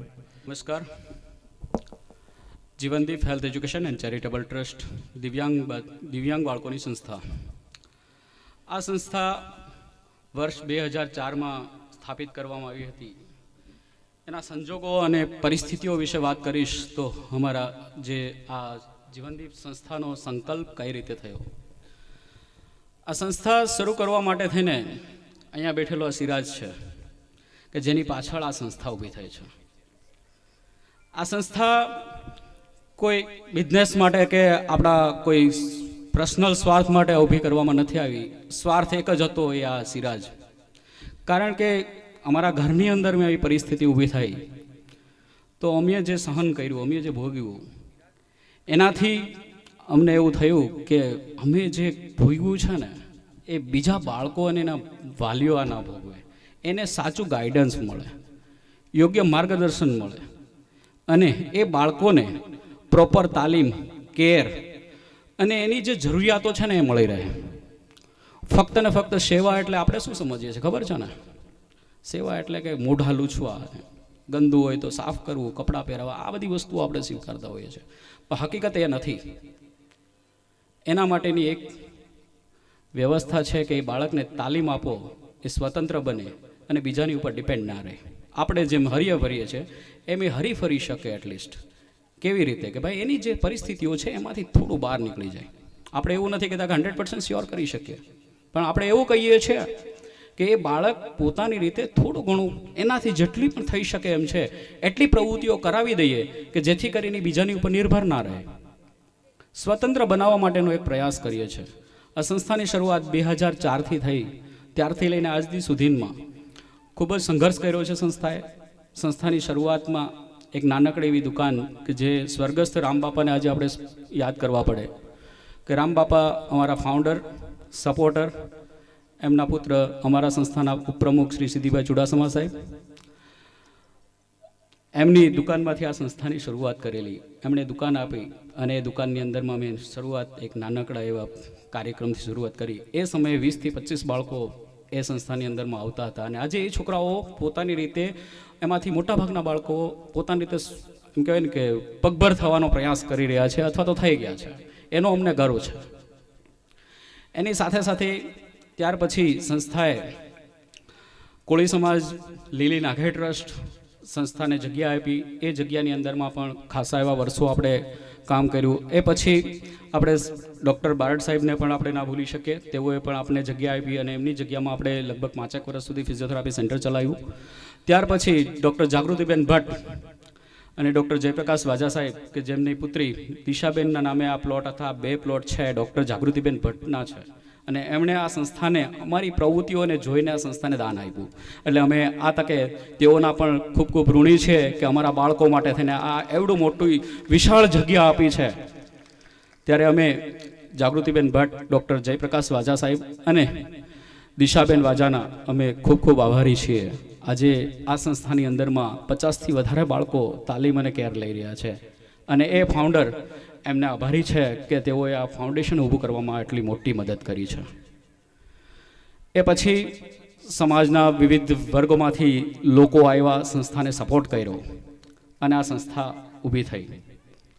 નમસ્કાર. જીવનદીપ health education and charitable trust દિવ્યાંગ બાળકોની સંસ્થા. આ સંસ્થા વર્ષ 2004માં સ્થાપિત કરવામાં આવી હતી. એના સંજોગો અને પરિસ્થિતિઓ વિશે વાત કરીશ તો અમારા જે આ જીવનદીપ સંસ્થાનો સંકલ્પ કઈ રીતે થયો. આ સંસ્થા શરૂ કરવા માટે થઈને અહીંયા બેઠેલો સિરાજ છે કે જેની પાછળ આ સંસ્થા ઊભી થઈ છે. આ સંસ્થા કોઈ બિઝનેસ માટે કે આપણા કોઈ પર્સનલ સ્વાર્થ માટે ઊભી કરવામાં નથી આવી. સ્વાર્થ એક જ હતો, એ આ સિરાજ. કારણ કે અમારા ઘરની અંદર મેં આવી પરિસ્થિતિ ઊભી થઈ તો અમે જે સહન કર્યું, અમે જે ભોગ્યું, એનાથી અમને એવું થયું કે અમે જે ભોગવ્યું છે ને એ બીજા બાળકો અને એના વાલીઓ આ ના ભોગવે, એને સાચું ગાઈડન્સ મળે, યોગ્ય માર્ગદર્શન મળે અને એ બાળકોને પ્રોપર તાલીમ, કેર અને એની જે જરૂરિયાતો છે ને એ મળી રહે. ફક્ત ને ફક્ત સેવા એટલે આપણે શું સમજીએ છીએ ખબર છે ને? સેવા એટલે કે મોઢા લૂછવા, ગંદુ હોય તો સાફ કરવું, કપડાં પહેરવા, આ બધી વસ્તુઓ આપણે સ્વીકારતા હોઈએ છીએ. પણ હકીકત એ નથી. એના માટેની એક વ્યવસ્થા છે કે એ બાળકને તાલીમ આપો, એ સ્વતંત્ર બને અને બીજાની ઉપર ડિપેન્ડ ના રહે. આપણે જેમ હરીએ ફરીએ છીએ એમ એ હરી ફરી શકે એટલીસ્ટ. કેવી રીતે કે ભાઈ એની જે પરિસ્થિતિઓ છે એમાંથી થોડું બહાર નીકળી જાય. આપણે એવું નથી કહેતા કે 100% શ્યોર કરી શકીએ, પણ આપણે એવું કહીએ છીએ કે એ બાળક પોતાની રીતે થોડું ઘણું એનાથી જેટલી પણ થઈ શકે એમ છે એટલી પ્રવૃત્તિઓ કરાવી દઈએ કે જેથી કરીને બીજાની ઉપર નિર્ભર ના રહે. સ્વતંત્ર બનાવવા માટેનો એક પ્રયાસ કરીએ છીએ. આ સંસ્થાની શરૂઆત 2004થી થઈ. ત્યારથી લઈને આજ દી સુધીમાં ખૂબ જ સંઘર્ષ કર્યો છે સંસ્થાએ. સંસ્થાની શરૂઆતમાં એક નાનકડી એવી દુકાન કે જે સ્વર્ગસ્થ રામબાપાને આજે આપણે યાદ કરવા પડે કે રામબાપા અમારા ફાઉન્ડર, સપોર્ટર, એમના પુત્ર અમારા સંસ્થાના ઉપપ્રમુખ શ્રી સિદ્ધિભાઈ ચુડાસમા સાહેબ, એમની દુકાનમાંથી આ સંસ્થાની શરૂઆત કરેલી. એમણે દુકાન આપી અને એ દુકાનની અંદરમાં મેં શરૂઆત એક નાનકડા એવા કાર્યક્રમથી શરૂઆત કરી. એ સમયે 20 થી 25 બાળકો એ સંસ્થાની અંદરમાં આવતા હતા અને આજે એ છોકરાઓ પોતાની રીતે, એમાંથી મોટાભાગના બાળકો પોતાની રીતે એમ કહેવાય ને કે પગભર થવાનો પ્રયાસ કરી રહ્યા છે અથવા તો થઈ ગયા છે. એનો અમને ગર્વ છે. એની સાથે સાથે ત્યાર પછી સંસ્થાએ કોળી સમાજ લીલી નાઘે ટ્રસ્ટ સંસ્થાને જગ્યા આપી. એ જગ્યાની અંદરમાં પણ ખાસા એવા વર્ષો આપણે કામ કર્યું. એ પછી આપણે ડૉક્ટર બારડ સાહેબને પણ આપણે ના ભૂલી શકીએ. તેઓએ પણ આપણે જગ્યા આપી અને એમની જગ્યામાં આપણે લગભગ 5 વર્ષ સુધી ફિઝિયોથેરાપી સેન્ટર ચલાવ્યું. ત્યાર પછી ડૉક્ટર જાગૃતિબેન ભટ્ટ અને ડૉક્ટર જયપ્રકાશ વાજા સાહેબ કે જેમની પુત્રી દિશાબેનના નામે આ પ્લોટ અથવા 2 પ્લોટ છે ડૉક્ટર જાગૃતિબેન ભટ્ટના છે અને એમણે આ સંસ્થાને અમારી પ્રવૃત્તિઓને જોઈને આ સંસ્થાને દાન આપ્યું. એટલે અમે આ તકે તેઓના પણ ખૂબ ખૂબ ઋણી છે કે અમારા બાળકો માટે થઈને આ એવડું મોટું વિશાળ જગ્યા આપી છે. ત્યારે અમે જાગૃતિબેન ભટ્ટ, ડૉક્ટર જયપ્રકાશ વાજા સાહેબ અને દિશાબેન વાજાના અમે ખૂબ ખૂબ આભારી છીએ. આજે આ સંસ્થાની અંદરમાં 50થી વધારે બાળકો તાલીમ અને કેર લઈ રહ્યા છે અને એ ફાઉન્ડર એમને આભારી છે કે તેઓએ આ ફાઉન્ડેશન ઊભું કરવામાં એટલી મોટી મદદ કરી છે. એ પછી સમાજના વિવિધ વર્ગોમાંથી લોકો આવ્યા, સંસ્થાને સપોર્ટ કર્યો અને આ સંસ્થા ઊભી થઈ.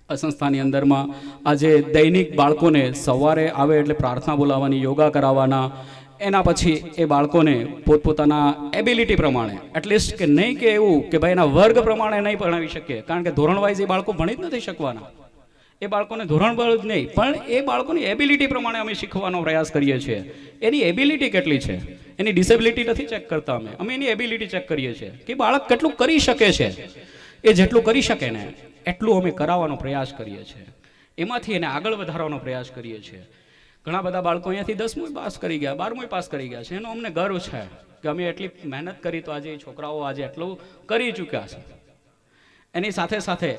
આ સંસ્થાની અંદરમાં આજે દૈનિક બાળકોને સવારે આવે એટલે પ્રાર્થના બોલાવવાની, યોગા કરાવવાના, એના પછી એ બાળકોને પોતપોતાના એબિલિટી પ્રમાણે, એટલીસ્ટ કે નહીં કે એવું કે ભાઈ એના વર્ગ પ્રમાણે નહીં ભણાવી શકીએ, કારણ કે ધોરણ વાઇઝ એ બાળકો ભણી જ નથી શકવાના. એ બાળકોને ધોરણભર જ નહીં પણ એ બાળકોની એબિલિટી પ્રમાણે અમે શીખવાનો પ્રયાસ કરીએ છીએ. એની એબિલિટી કેટલી છે, એની ડિસેબિલિટી નથી ચેક કરતા અમે એની એબિલિટી ચેક કરીએ છીએ કે બાળક કેટલું કરી શકે છે. એ જેટલું કરી શકે ને એટલું અમે કરાવવાનો પ્રયાસ કરીએ છીએ. એમાંથી એને આગળ વધારવાનો પ્રયાસ કરીએ છીએ. ઘણા બધા બાળકો અહીંયાથી 10મું પાસ કરી ગયા, 12મું પાસ કરી ગયા છે. એનો અમને ગર્વ છે કે અમે એટલી મહેનત કરી તો આજે એ છોકરાઓ આજે એટલું કરી ચૂક્યા છે. એની સાથે સાથે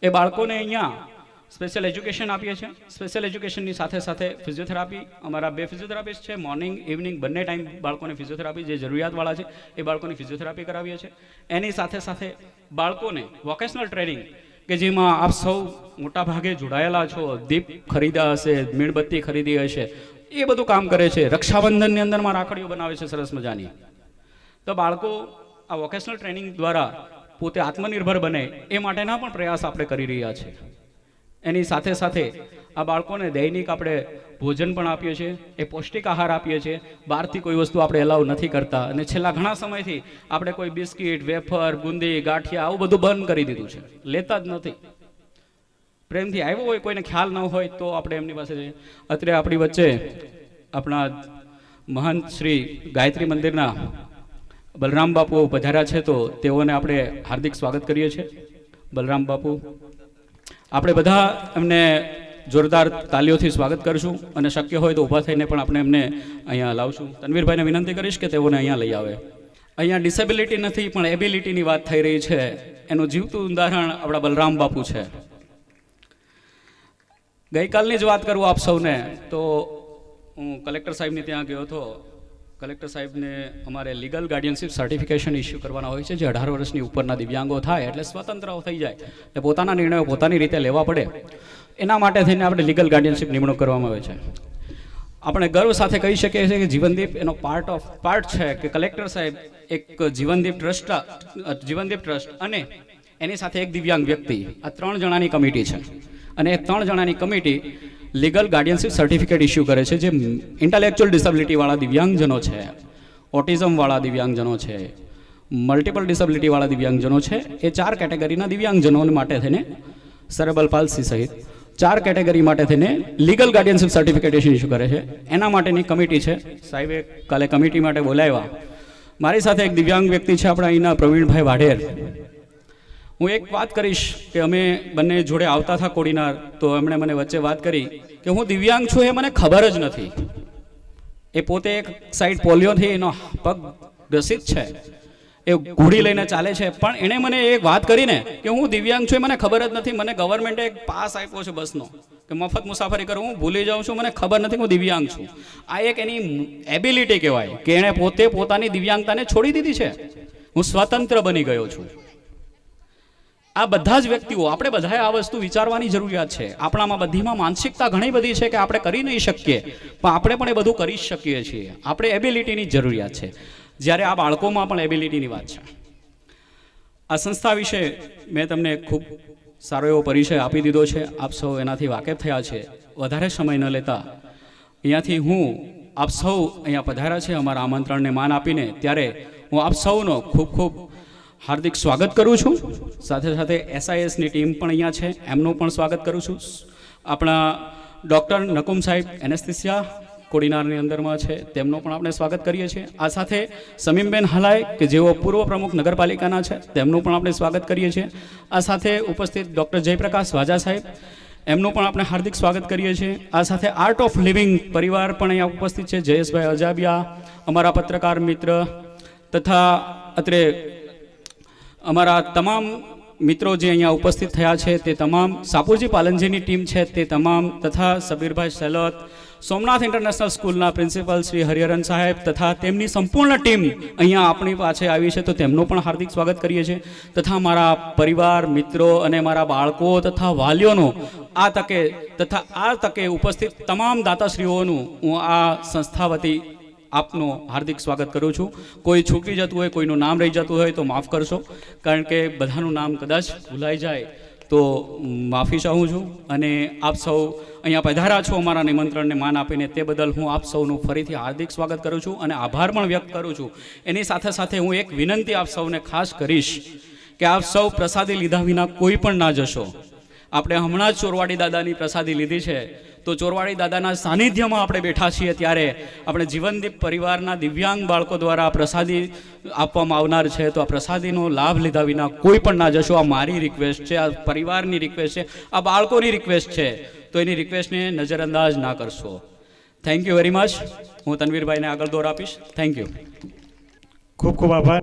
એ બાળકોને અહીંયા સ્પેશિયલ એજ્યુકેશન આપીએ છીએ. સ્પેશિયલ એજ્યુકેશનની સાથે સાથે ફિઝિયોથેરાપી, અમારા 2 ફિઝિયોથેરાપિસ્ટ છે, મોર્નિંગ ઇવનિંગ બંને ટાઈમ બાળકોને ફિઝિયોથેરાપી જે જરૂરિયાતવાળા છે એ બાળકોની ફિઝિયોથેરાપી કરાવીએ છીએ. એની સાથે સાથે બાળકોને વોકેશનલ ટ્રેનિંગ કે જેમાં આપ સૌ મોટા ભાગે જોડાયેલા છો, દીપ ખરીદ્યા હશે, મીણબત્તી ખરીદી હશે, એ બધું કામ કરે છે. રક્ષાબંધનની અંદરમાં રાખડીઓ બનાવે છે સરસ મજાની. તો બાળકો આ વોકેશનલ ટ્રેનિંગ દ્વારા પોતે આત્મનિર્ભર બને એ માટેના પણ પ્રયાસ આપણે કરી રહ્યા છીએ. એની સાથે સાથે આ બાળકોને દૈનિક આપણે ભોજન પણ આપીએ છીએ, એ પૌષ્ટિક આહાર આપીએ છીએ. બહારથી કોઈ વસ્તુ આપણે એલાઉ નથી કરતા અને છેલ્લા ઘણા સમયથી આપણે કોઈ બિસ્કિટ, વેફર, બુંદી, ગાંઠિયા આવું બધું બંધ કરી દીધું છે, લેતા જ નથી. પ્રેમથી આવ્યો હોય, કોઈને ખ્યાલ ન હોય તો આપણે એમની પાસે જઈએ. અત્યારે આપણી વચ્ચે આપણા મહંત શ્રી ગાયત્રી મંદિરના બલરામ બાપુ પધાર્યા છે તો તેઓને આપણે હાર્દિક સ્વાગત કરીએ છીએ. બલરામ બાપુ, આપણે બધા એમને જોરદાર તાલીઓથી સ્વાગત કરીશું અને શક્ય હોય તો ઊભા થઈને પણ આપણે એમને અહીંયા લાવશું. તનવીરભાઈને વિનંતી કરીશ કે તેઓને અહીંયા લઈ આવે. અહીંયા ડિસેબિલિટી નથી પણ એબિલિટીની વાત થઈ રહી છે. એનું જીવતું ઉદાહરણ આપણા બલરામ બાપુ છે. ગઈકાલની જ વાત કરું આપ સૌને તો હું કલેક્ટર સાહેબને ત્યાં ગયો હતો. કલેક્ટર સાહેબને અમારે લીગલ ગાર્ડિયનશિપ સર્ટિફિકેશન ઇસ્યુ કરવાના હોય છે. જે 18 વર્ષની ઉપરના દિવ્યાંગો થાય એટલે સ્વતંત્ર થઈ જાય એટલે પોતાના નિર્ણયો પોતાની રીતે લેવા પડે. એના માટે થઈને આપણે લીગલ ગાર્ડિયનશિપ નિમણૂક કરવામાં આવે છે. આપણે ગર્વ સાથે કહી શકીએ છીએ કે જીવનદીપ એનો પાર્ટ છે કે કલેક્ટર સાહેબ એક જીવનદીપ ટ્રસ્ટ અને એની સાથે એક દિવ્યાંગ વ્યક્તિ, આ 3 જણાની કમિટી છે અને એ 3 જણાની કમિટી લીગલ ગાર્ડિયનશિપ સર્ટિફિકેટ ઇસ્યુ કરે છે. જે ઇન્ટેલેક્ચ્યુઅલ ડિસેબિલિટીવાળા દિવ્યાંગજનો છે, ઓટિઝમવાળા દિવ્યાંગજનો છે, મલ્ટિપલ ડિસેબિલિટીવાળા દિવ્યાંગજનો છે, એ 4 કેટેગરીના દિવ્યાંગજનો માટે થઈને સેરેબ્રલ પાલ્સી સહિત 4 કેટેગરી માટે થઈને લીગલ ગાર્ડિયનશિપ સર્ટિફિકેશન ઇસ્યુ કરે છે. એના માટેની કમિટી છે. સાહેબે કાલે કમિટી માટે બોલાવ્યા. મારી સાથે એક દિવ્યાંગ વ્યક્તિ છે આપણા અહીંના પ્રવીણભાઈ વાઢેર. હું એક વાત કરીશ કે અમે બંને જોડે આવતા હતા કોડીનાર તો એમણે મને વચ્ચે વાત કરી કે હું દિવ્યાંગ છું એ મને ખબર જ નથી. એ પોતે એક સાઈડ પોલિયોથી એનો પગ ગ્રસિત છે એ ઘોડી લઈને ચાલે છે, પણ એણે મને એક વાત કરીને કે હું દિવ્યાંગ છું એ મને ખબર જ નથી. મને ગવર્મેન્ટે એક પાસ આપ્યો છે બસનો કે મફત મુસાફરી કરું, હું ભૂલી જાઉં છું, મને ખબર નથી હું દિવ્યાંગ છું. આ એક એની એબિલિટી કહેવાય કે એણે પોતે પોતાની દિવ્યાંગતાને છોડી દીધી છે. હું સ્વતંત્ર બની ગયો છું. આ બધા જ વ્યક્તિઓ, આપણે બધાએ આ વસ્તુ વિચારવાની જરૂરિયાત છે. આપણામાં બધીમાં માનસિકતા ઘણી બધી છે કે આપણે કરી નહીં શકીએ, પણ આપણે પણ એ બધું કરી શકીએ છીએ. આપણે એબિલિટીની જરૂરિયાત છે, જ્યારે આ બાળકોમાં પણ એબિલિટીની વાત છે. આ સંસ્થા વિશે મેં તમને ખૂબ સારો એવો પરિચય આપી દીધો છે. આપ સૌ એનાથી વાકેફ થયા છે. વધારે સમય ન લેતા અહીંયાથી હું આપ સૌ અહીંયા પધાર્યા છે અમારા આમંત્રણને માન આપીને, ત્યારે હું આપ સૌનો ખૂબ ખૂબ હાર્દિક સ્વાગત કરું છું. સાથે સાથે SISની ટીમ પણ અહીંયા છે, એમનું પણ સ્વાગત કરું છું. આપણા ડૉક્ટર નકુમ સાહેબ એનેસ્થેસિયા કોડીનારની અંદરમાં છે, તેમનું પણ આપણે સ્વાગત કરીએ છીએ. આ સાથે સમીમબેન હલાય કે જેઓ પૂર્વ પ્રમુખ નગરપાલિકાના છે, તેમનું પણ આપણે સ્વાગત કરીએ છીએ. આ સાથે ઉપસ્થિત ડૉક્ટર જયપ્રકાશ વાજા સાહેબ, એમનું પણ આપણે હાર્દિક સ્વાગત કરીએ છીએ. આ સાથે આર્ટ ઓફ લિવિંગ પરિવાર પણ અહીંયા ઉપસ્થિત છે. જયેશભાઈ અજાબિયા, અમારા પત્રકાર મિત્ર, તથા અત્રે અમારા તમામ મિત્રો જે અહીંયા ઉપસ્થિત થયા છે તે તમામ, સાપુરજી પાલનજીની ટીમ છે તે તમામ, તથા સબીરભાઈ સેલોત, સોમનાથ ઇન્ટરનેશનલ સ્કૂલના પ્રિન્સિપલ શ્રી હરિહરન સાહેબ તથા તેમની સંપૂર્ણ ટીમ અહીંયા આપણી પાસે આવી છે, તો તેમનું પણ હાર્દિક સ્વાગત કરીએ છીએ. તથા મારા પરિવાર, મિત્રો અને મારા બાળકો તથા વાલીઓનું આ તકે ઉપસ્થિત તમામ દાતાશ્રીઓનું હું આ સંસ્થા વતી આપનું હાર્દિક સ્વાગત કરું છું. કોઈ છૂટી જતું હોય, કોઈનું નામ રહી જતું હોય તો માફ કરશો, કારણ કે બધાનું નામ કદાચ ભૂલાઈ જાય તો માફી ચાહું છું. અને આપ સૌ અહીંયા પધાર્યા છો અમારા નિમંત્રણને માન આપીને, તે બદલ હું આપ સૌનું ફરીથી હાર્દિક સ્વાગત કરું છું અને આભાર પણ વ્યક્ત કરું છું. એની સાથે સાથે હું એક વિનંતી આપ સૌને ખાસ કરીશ કે આપ સૌ પ્રસાદી લીધા વિના કોઈ પણ ના જશો. આપણે હમણાં જ ચોરવાડી દાદાની પ્રસાદી લીધી છે, તો ચોરવાડી દાદાના સાનિધ્યમાં આપણે બેઠા છીએ, ત્યારે આપણે જીવનદીપ પરિવારના દિવ્યાંગ બાળકો દ્વારા પ્રસાદી આપવામાં આવનાર છે, તો આ પ્રસાદીનો લાભ લીધા વિના કોઈ પણ ના જશો. આ મારી રિક્વેસ્ટ છે, આ પરિવારની રિક્વેસ્ટ છે, આ બાળકોની રિક્વેસ્ટ છે, તો એની રિક્વેસ્ટને નજરઅંદાજ ના કરશો. Thank you very much. હું તનવીરભાઈને આગળ દોર આપીશ. Thank you. ખૂબ ખૂબ આભાર.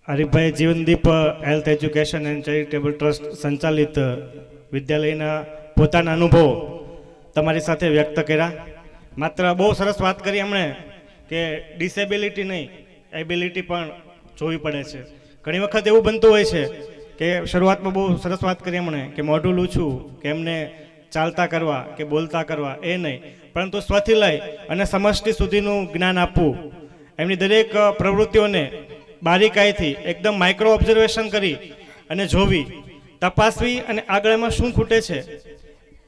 આરીફભાઈ જીવનદીપ health education and charitable trust સંચાલિત વિદ્યાલયના પોતાના અનુભવો તમારી સાથે વ્યક્ત કર્યા. માત્ર બહુ સરસ વાત કરી એમણે કે ડિસેબિલિટી નહીં, એબિલિટી પણ જોવી પડે છે. ઘણી વખત એવું બનતું હોય છે કે શરૂઆતમાં બહુ સરસ વાત કરી એમણે કે મોઢું લૂછવું કે એમને ચાલતા કરવા કે બોલતા કરવા એ નહીં, પરંતુ સ્વથી લઈ અને સમષ્ટિ સુધીનું જ્ઞાન આપવું, એમની દરેક પ્રવૃત્તિઓને બારીકાઈથી એકદમ માઇક્રો ઓબ્ઝર્વેશન કરી અને જોવી, તપાસવી અને આગળ એમાં શું ખૂટે છે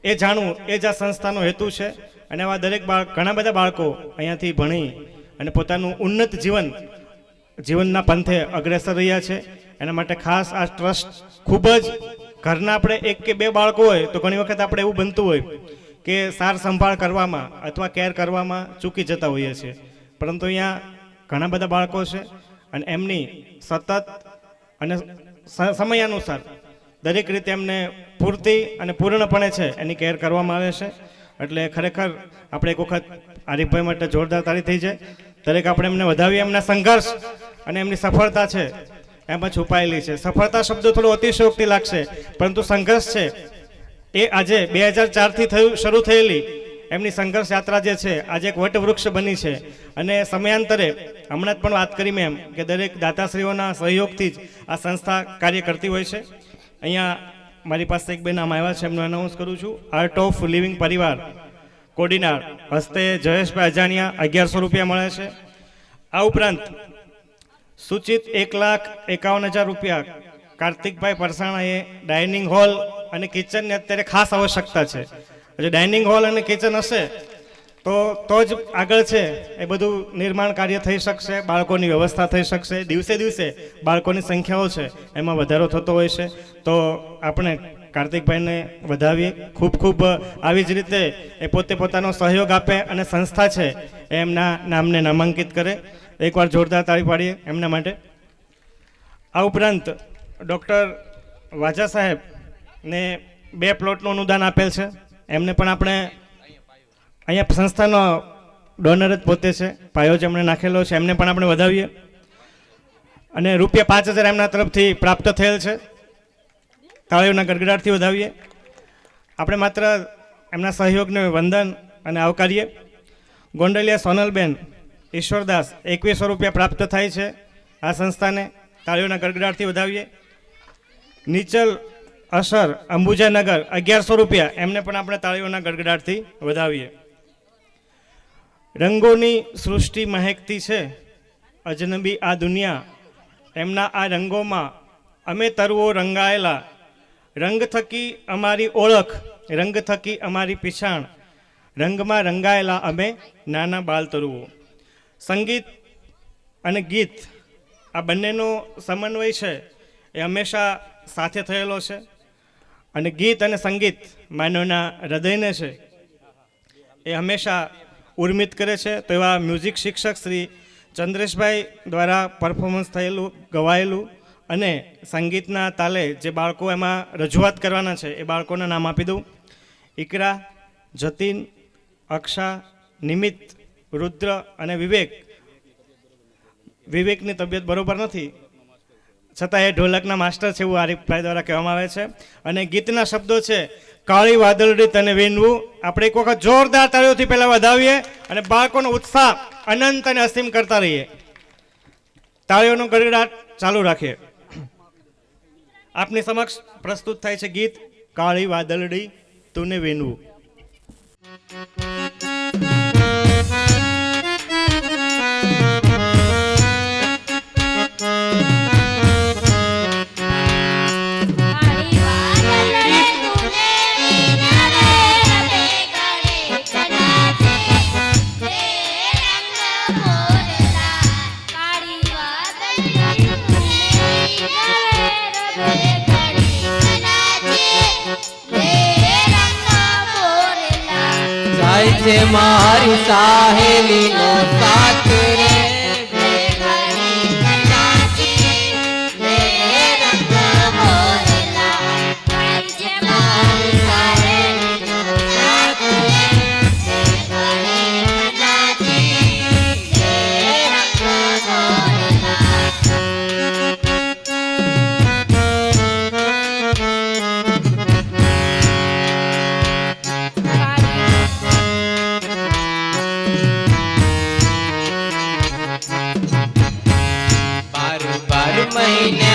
એ જાણવું, એ જ આ સંસ્થાનો હેતુ છે. અને આવા દરેક ઘણા બધા બાળકો અહીંયાથી ભણી અને પોતાનું ઉન્નત જીવનના પંથે અગ્રેસર રહ્યા છે. એના માટે ખાસ આ ટ્રસ્ટ ખૂબ જ, ઘરના આપણે એક કે બે બાળકો હોય તો ઘણી વખત આપણે એવું બનતું હોય કે સાર સંભાળ કરવામાં અથવા કેર કરવામાં ચૂકી જતા હોઈએ છીએ, પરંતુ અહીંયા ઘણા બધા બાળકો છે અને એમની સતત અને સમયાનુસાર દરેક રીતે એમને પૂરતી અને પૂર્ણપણે છે એની કેર કરવામાં આવે છે. એટલે ખરેખર આપણે એક વખત આરીફભાઈ માટે જોરદાર તાળી થઈ જાય. દરેક આપણે એમને વધાવીએ. એમના સંઘર્ષ અને એમની સફળતા છે એમાં છુપાયેલી છે. સફળતા શબ્દ થોડો અતિશયોક્તિ લાગશે, પરંતુ સંઘર્ષ છે એ આજે 2004થી શરૂ થયેલી એમની સંઘર્ષ યાત્રા જે છે આજે એક વટવૃક્ષ બની છે. અને સમયાંતરે હમણાં જ પણ વાત કરી મેં એમ કે દરેક દાતાશ્રીઓના સહયોગથી જ આ સંસ્થા કાર્ય કરતી હોય છે. અહીંયા મારી પાસે એક બે નામ આવ્યા છે, એમનું એનાઉન્સ કરું છું. આર્ટ ઓફ લિવિંગ પરિવાર કોડીનાર હસ્તે જયેશભાઈ અજાણિયા 1100 રૂપિયા મળે છે. આ ઉપરાંત સૂચિત 1,51,000 રૂપિયા કાર્તિકભાઈ પરસાણાએ ડાઇનિંગ હોલ અને કિચનની અત્યારે ખાસ આવશ્યકતા છે. એટલે ડાઇનિંગ હોલ અને કિચન હશે તો જ આગળ છે એ બધું નિર્માણ કાર્ય થઈ શકશે, બાળકોની વ્યવસ્થા થઈ શકશે. દિવસે દિવસે બાળકોની સંખ્યાઓ છે એમાં વધારો થતો હોય છે, તો આપણે કાર્તિકભાઈને વધાવીએ. ખૂબ ખૂબ આવી જ રીતે એ પોતે પોતાનો સહયોગ આપે અને સંસ્થા છે એ એમના નામને નામાંકિત કરે. એકવાર જોરદાર તાળી પાડીએ એમના માટે. આ ઉપરાંત ડૉક્ટર વાજા સાહેબને 2 પ્લોટનું અનુદાન આપેલ છે. એમને પણ આપણે અહીંયા સંસ્થાનો ડોનર જ પોતે છે, પાયો જેમણે નાખેલો છે એમને પણ આપણે વધાવીએ. અને ₹5,000 એમના તરફથી પ્રાપ્ત થયેલ છે. તાળીઓના ગડગડાટથી વધાવીએ. આપણે માત્ર એમના સહયોગને વંદન અને આવકારીએ. ગોંડલિયા સોનલબેન ઈશ્વરદાસ ₹2,100 પ્રાપ્ત થાય છે આ સંસ્થાને. તાળીઓના ગડગડાટથી વધાવીએ. નીચલ અસર અંબુજાનગર ₹1,100, એમને પણ આપણે તાળીઓના ગડગડાટથી વધાવીએ. રંગોની સૃષ્ટિ મહેકતી છે અજનબી આ દુનિયા, એમના આ રંગોમાં અમે તરવો રંગાયેલા, રંગ થકી અમારી ઓળખ, રંગ થકી અમારી પીછાણ, રંગમાં રંગાયેલા અમે નાના બાલ તરુવો. સંગીત અને ગીત આ બંનેનો સમન્વય છે એ હંમેશા સાથે થયેલો છે. અને ગીત અને સંગીત માનવના હૃદયને છે એ હંમેશા ઉર્મિત કરે છે. તો એવા મ્યુઝિક શિક્ષક શ્રી ચંદ્રેશભાઈ દ્વારા પરફોર્મન્સ થયેલું, ગવાયેલું અને સંગીતના તાલે જે બાળકો એમાં રજૂઆત કરવાના છે એ બાળકોના નામ આપી દઉં. ઇકરા, જતીન, અક્ષા, નિમિત, રુદ્ર અને વિવેક. વિવેકની તબિયત બરોબર નથી, છતાં એ ઢોલકના માસ્ટર છે એવું આરીફભાઈ દ્વારા કહેવામાં આવે છે. અને ગીતના શબ્દો છે કાળી વાદળડી તને વીણવું. આપણે એક વખત જોરદાર તાળીઓથી પહેલાં વધાવીએ અને બાળકોનો ઉત્સાહ અનંત અને અસીમ કરતા રહીએ. તાળીઓનો ગડગડાટ ચાલુ રાખીએ. આપની સમક્ષ પ્રસ્તુત થાય છે ગીત કાળી વાદળડી તુને વીણવું. જાય છે મારી સાહેલીનો સાથ રે, મહિને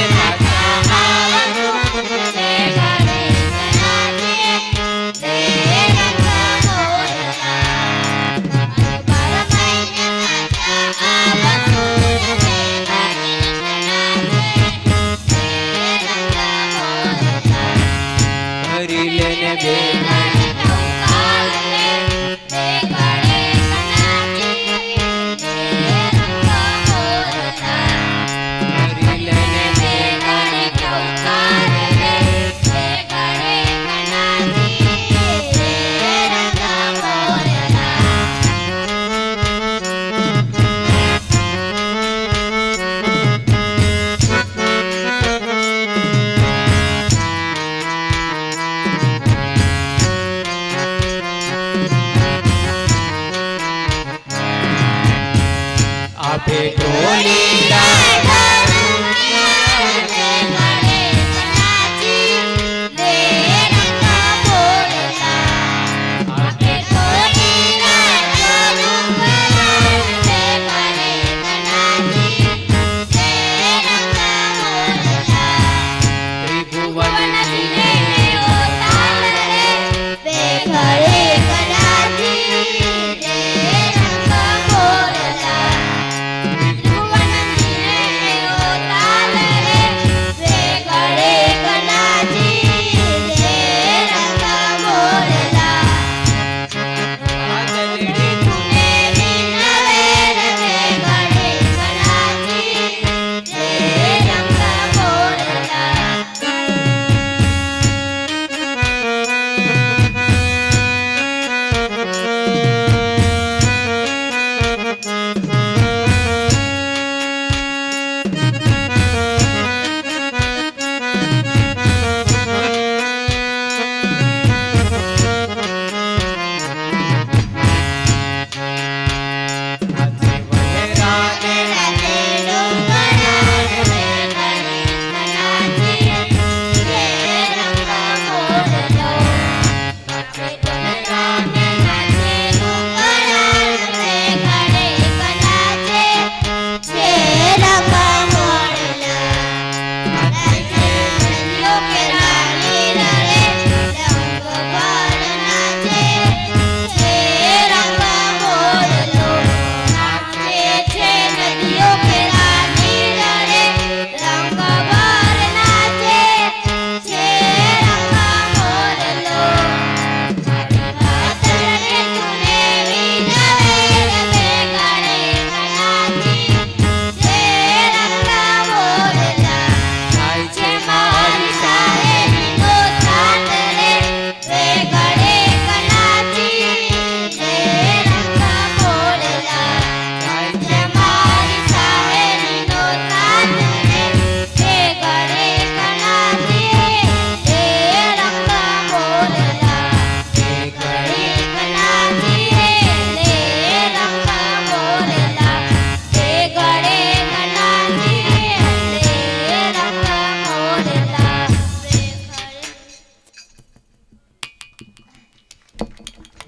ભરી લેને બે ભરી લેને બે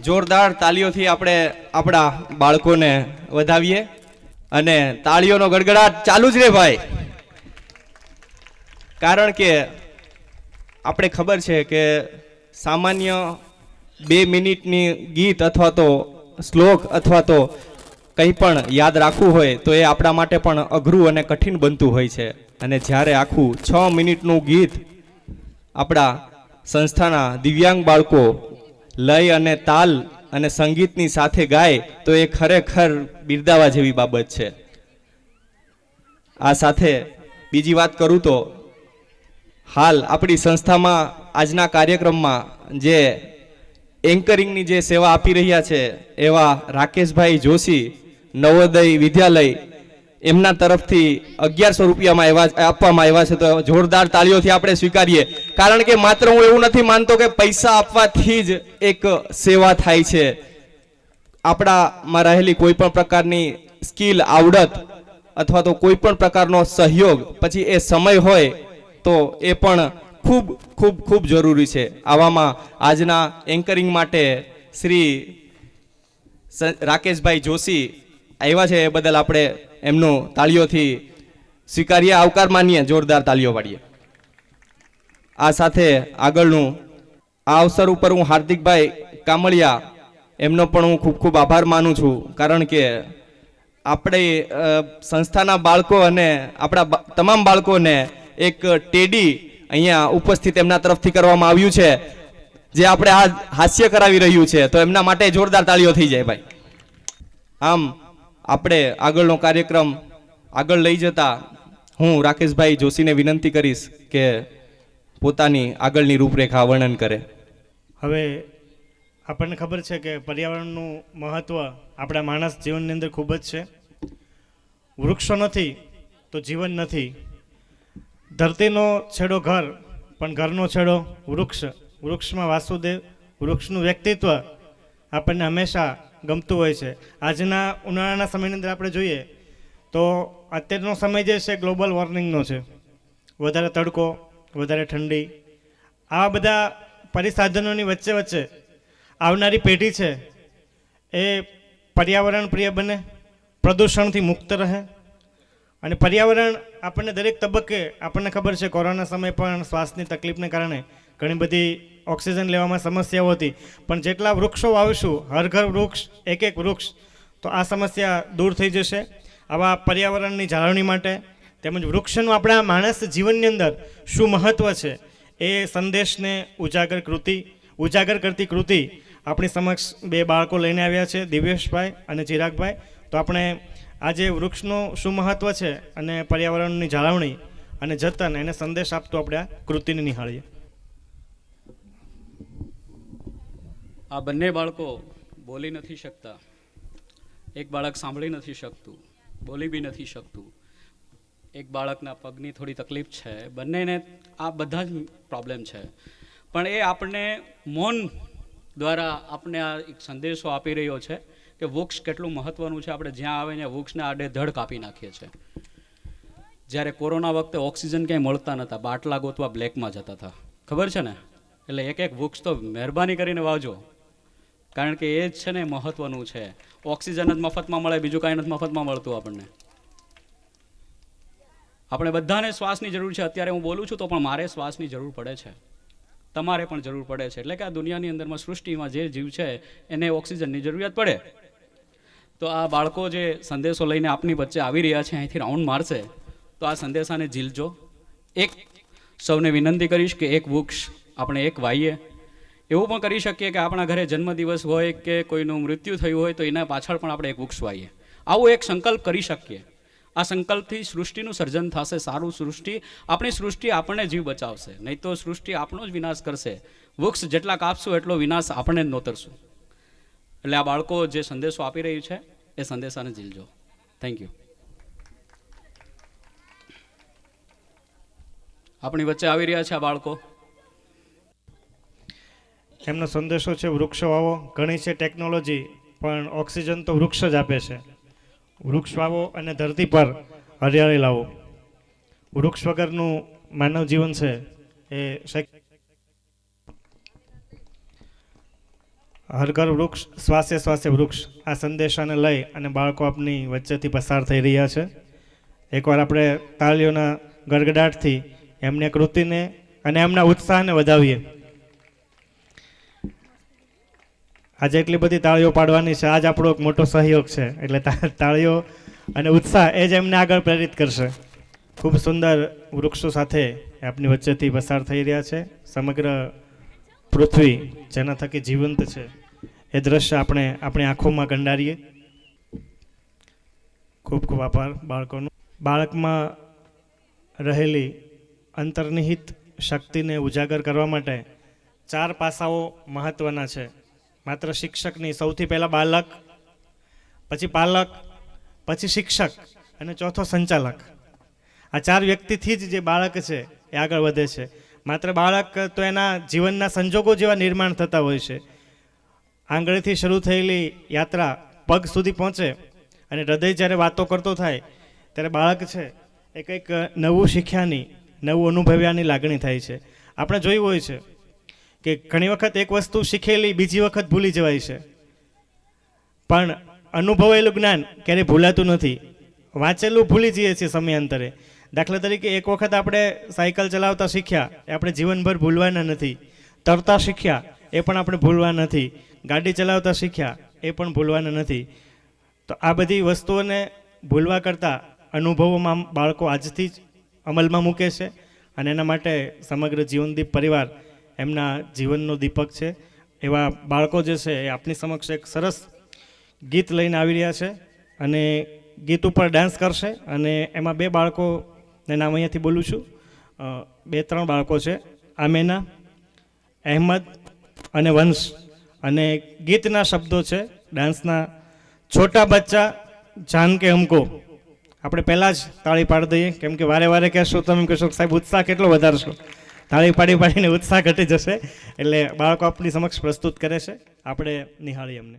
જોરદાર તાળીઓથી આપણે આપણા બાળકોને વધાવીએ અને તાળીઓનો ગડગડાટ ચાલુ જ રે ભાઈ. કારણ કે આપણે ખબર છે કે સામાન્ય 2 મિનિટની ગીત અથવા તો શ્લોક અથવા તો કંઈ પણ યાદ રાખવું હોય તો એ આપણા માટે પણ અઘરું અને કઠિન બનતું હોય છે. અને જ્યારે આખું 6 મિનિટનું ગીત આપણા સંસ્થાના દિવ્યાંગ બાળકો લય અને તાલ અને સંગીતની સાથે ગાય તો એ ખરેખર બિરદાવા જેવી બાબત છે. આ સાથે બીજી વાત કરું તો હાલ આપણી સંસ્થામાં આજના કાર્યક્રમમાં જે એન્કરિંગની જે સેવા આપી રહ્યા છે એવા રાકેશભાઈ જોશી નવોદય વિદ્યાલય એમના તરફથી 1100 રૂપિયામાં આપવામાં આવ્યા છે. તો જોરદાર તાળીઓથી આપણે સ્વીકારીએ. કારણ કે માત્ર હું એવું નથી માનતો કે પૈસા આપવાથી જ એક સેવા થાય છે. આપણામાં રહેલી કોઈ પણ પ્રકારની સ્કિલ આવડત અથવા તો કોઈ પણ પ્રકારનો સહયોગ પછી એ સમય હોય તો એ પણ ખૂબ ખૂબ ખૂબ જરૂરી છે. આવામાં આજના એન્કરિંગ માટે શ્રી રાકેશભાઈ જોશી આવ્યા છે એ બદલ આપણે એમનું તાળીઓથી સ્વીકારીએ, આવકાર માનીએ, જોરદાર તાળીઓ પાડીએ. આ સાથે આગળનું આ અવસર ઉપર હું હાર્દિકભાઈ કામળિયા એમનો પણ હું ખૂબ ખૂબ આભાર માનું છું. કારણ કે આપણે સંસ્થાના બાળકો અને આપણા તમામ બાળકોને એક ટેડી અહીંયા ઉપસ્થિત એમના તરફથી કરવામાં આવ્યું છે જે આપણે આ હાસ્ય કરાવી રહ્યું છે. તો એમના માટે જોરદાર તાળીઓ થઈ જાય ભાઈ. આમ આપણે આગળનો કાર્યક્રમ આગળ લઈ જતા હું રાકેશભાઈ જોશીને વિનંતી કરીશ કે પોતાની આગળની રૂપરેખા વર્ણન કરે. હવે આપણને ખબર છે કે પર્યાવરણનું મહત્ત્વ આપણા માણસ જીવનની અંદર ખૂબ જ છે. વૃક્ષો નથી તો જીવન નથી. ધરતીનો છેડો ઘર, પણ ઘરનો છેડો વૃક્ષ. વૃક્ષમાં વાસુદેવ, વૃક્ષનું વ્યક્તિત્વ આપણને હંમેશા ગમતું હોય છે. આજના ઉનાળાના સમયની અંદર આપણે જોઈએ તો અત્યારનો સમય જે છે ગ્લોબલ વોર્મિંગનો છે. વધારે તડકો, વધારે ઠંડી, આવા બધા પરિસાધનોની વચ્ચે વચ્ચે આવનારી પેઢી છે એ પર્યાવરણ પ્રિય બને, પ્રદૂષણથી મુક્ત રહે. અને પર્યાવરણ આપણને દરેક તબક્કે આપણને ખબર છે કોરોના સમય પણ શ્વાસની તકલીફને કારણે ઘણી બધી ઓક્સિજન લેવામાં સમસ્યાઓ હતી. પણ જેટલા વૃક્ષો વાવીશું, હર ઘર વૃક્ષ, એક એક વૃક્ષ, તો આ સમસ્યા દૂર થઈ જશે. આવા પર્યાવરણની જાળવણી માટે તેમજ વૃક્ષનું આપણા માણસ જીવનની અંદર શું મહત્ત્વ છે એ સંદેશને ઉજાગર કરતી કૃતિ આપણી સમક્ષ 2 બાળકો લઈને આવ્યા છે, દિવ્યેશભાઈ અને ચિરાગભાઈ. તો આપણે આજે વૃક્ષનું શું મહત્ત્વ છે અને પર્યાવરણની જાળવણી અને જતન એને સંદેશ આપતો આપણે આ કૃતિને નિહાળીએ. આ બંને બાળકો બોલી નથી શકતા. એક બાળક સાંભળી નથી શકતું, બોલી બી નથી શકતું. એક બાળકના પગની થોડી તકલીફ છે. બંનેને આ બધા જ પ્રોબ્લેમ છે. પણ એ આપણને મૌન દ્વારા આપણે આ એક સંદેશો આપી રહ્યો છે કે વૃક્ષ કેટલું મહત્ત્વનું છે. આપણે જ્યાં આવે ત્યાં વૃક્ષને આડે ધડ કાપી નાખીએ છીએ. જ્યારે કોરોના વખતે ઓક્સિજન ક્યાંય મળતા નહોતા, બાટલા ગોતવા બ્લેકમાં જતા હતા, ખબર છે ને? એટલે એક એક વૃક્ષ તો મહેરબાની કરીને વાવજો. કારણ કે એ જ છે ને મહત્ત્વનું છે. ઓક્સિજન જ મફતમાં મળે, બીજું કાંઈ નથી મફતમાં મળતું આપણને. આપણે બધાને શ્વાસની જરૂર છે. અત્યારે હું બોલું છું તો પણ મારે શ્વાસની જરૂર પડે છે, તમારે પણ જરૂર પડે છે. એટલે કે આ દુનિયાની અંદરમાં, સૃષ્ટિમાં જે જીવ છે એને ઓક્સિજનની જરૂરિયાત પડે. તો આ બાળકો જે સંદેશો લઈને આપની વચ્ચે આવી રહ્યા છે, અહીંથી રાઉન્ડ મારશે, તો આ સંદેશાને ઝીલજો. એક સૌને વિનંતી કરીશ કે એક વૃક્ષ આપણે એક વાવીએ. એવું પણ કરી શકીએ કે આપણા ઘરે જન્મદિવસ હોય કે કોઈનું મૃત્યુ થયું હોય તો એના પાછળ પણ આપણે એક વૃક્ષ વાવીએ. આવો એક સંકલ્પ કરી શકીએ. આ સંકલ્પથી સૃષ્ટિનું સર્જન થશે, સારું સૃષ્ટિ. આપણી સૃષ્ટિ આપણને જીવ બચાવશે, નહીં તો સૃષ્ટિ આપણો જ વિનાશ કરશે. વૃક્ષ જેટલા કાપશું એટલો વિનાશ આપણે જ નોતરશું. એટલે આ બાળકો જે સંદેશો આપી રહ્યું છે એ સંદેશાને ઝીલજો. Thank you. આપણી વચ્ચે આવી રહ્યા છે આ બાળકો. એમનો સંદેશો છે વૃક્ષો વાવો. ઘણી છે ટેકનોલોજી, પણ ઓક્સિજન તો વૃક્ષ જ આપે છે. વૃક્ષ વાવો અને ધરતી પર હરિયાળી લાવો. વૃક્ષ વગરનું માનવ જીવન છે એ હર ઘર વૃક્ષ શ્વાસે શ્વાસે વૃક્ષ આ સંદેશાને લઈ અને બાળકો આપની વચ્ચેથી પસાર થઈ રહ્યા છે. એકવાર આપણે તાળીઓના ગડગડાટથી એમની કૃતિને અને એમના ઉત્સાહને વધાવીએ. આજે એટલી બધી તાળીઓ પાડવાની છે, આજ આપણો એક મોટો સહયોગ છે, એટલે તાળીઓ અને ઉત્સાહ એ જ એમને આગળ પ્રેરિત કરશે. ખૂબ સુંદર વૃક્ષો સાથે આપની વચ્ચેથી પસાર થઈ રહ્યા છે. સમગ્ર પૃથ્વી જેના થકી જીવંત છે એ દ્રશ્ય આપણે આપણી આંખોમાં કંડારીએ. ખૂબ ખૂબ આભાર બાળકોનો. બાળકમાં રહેલી અંતર્નિહિત શક્તિને ઉજાગર કરવા માટે 4 પાસાઓ મહત્ત્વના છે. માત્ર શિક્ષકની, સૌથી પહેલાં બાળક, પછી પાલક, પછી શિક્ષક અને ચોથો સંચાલક. આ 4 વ્યક્તિથી જ જે બાળક છે એ આગળ વધે છે. માત્ર બાળક તો એના જીવનના સંજોગો જેવા નિર્માણ થતા હોય છે. આંગળીથી શરૂ થયેલી યાત્રા પગ સુધી પહોંચે અને હૃદય જ્યારે વાતો કરતો થાય ત્યારે બાળક છે એ કંઈક નવું શીખ્યાની, નવું અનુભવ્યાની લાગણી થાય છે. આપણે જોયું હોય છે કે ઘણી વખત એક વસ્તુ શીખેલી બીજી વખત ભૂલી જવાય છે, પણ અનુભવેલું જ્ઞાન ક્યારેય ભૂલાતું નથી. વાંચેલું ભૂલી જઈએ છીએ સમયાંતરે. દાખલા તરીકે એક વખત આપણે સાયકલ ચલાવતા શીખ્યા એ આપણે જીવનભર ભૂલવાના નથી. તરતા શીખ્યા એ પણ આપણે ભૂલવાના નથી. ગાડી ચલાવતા શીખ્યા એ પણ ભૂલવાના નથી. તો આ બધી વસ્તુઓને ભૂલવા કરતાં અનુભવોમાં બાળકો આજથી જ અમલમાં મૂકે છે અને એના માટે સમગ્ર જીવનદીપ પરિવાર એમના જીવનનો દીપક છે. એવા બાળકો જે છે એ આપની સમક્ષ એક સરસ ગીત લઈને આવી રહ્યા છે અને ગીત ઉપર ડાન્સ કરશે. અને એમાં 2 બાળકોને નામ અહીંયાથી બોલું છું. 2-3 બાળકો છે, આમેના, અહેમદ અને વંશ. અને ગીતના શબ્દો છે ડાન્સના, છોટા બચ્ચા જાન કે હમકો. આપણે પહેલાં જ તાળી પાડી દઈએ, કેમ કે વારે વારે કહેશો તમે કહેશો સાહેબ ઉત્સાહ કેટલો વધારશો. તાળી પાડીને ઉત્સાહ ઘટી જશે. એટલે બાળકો આપણી સમક્ષ પ્રસ્તુત કરે છે, આપણે નિહાળીએ એમને.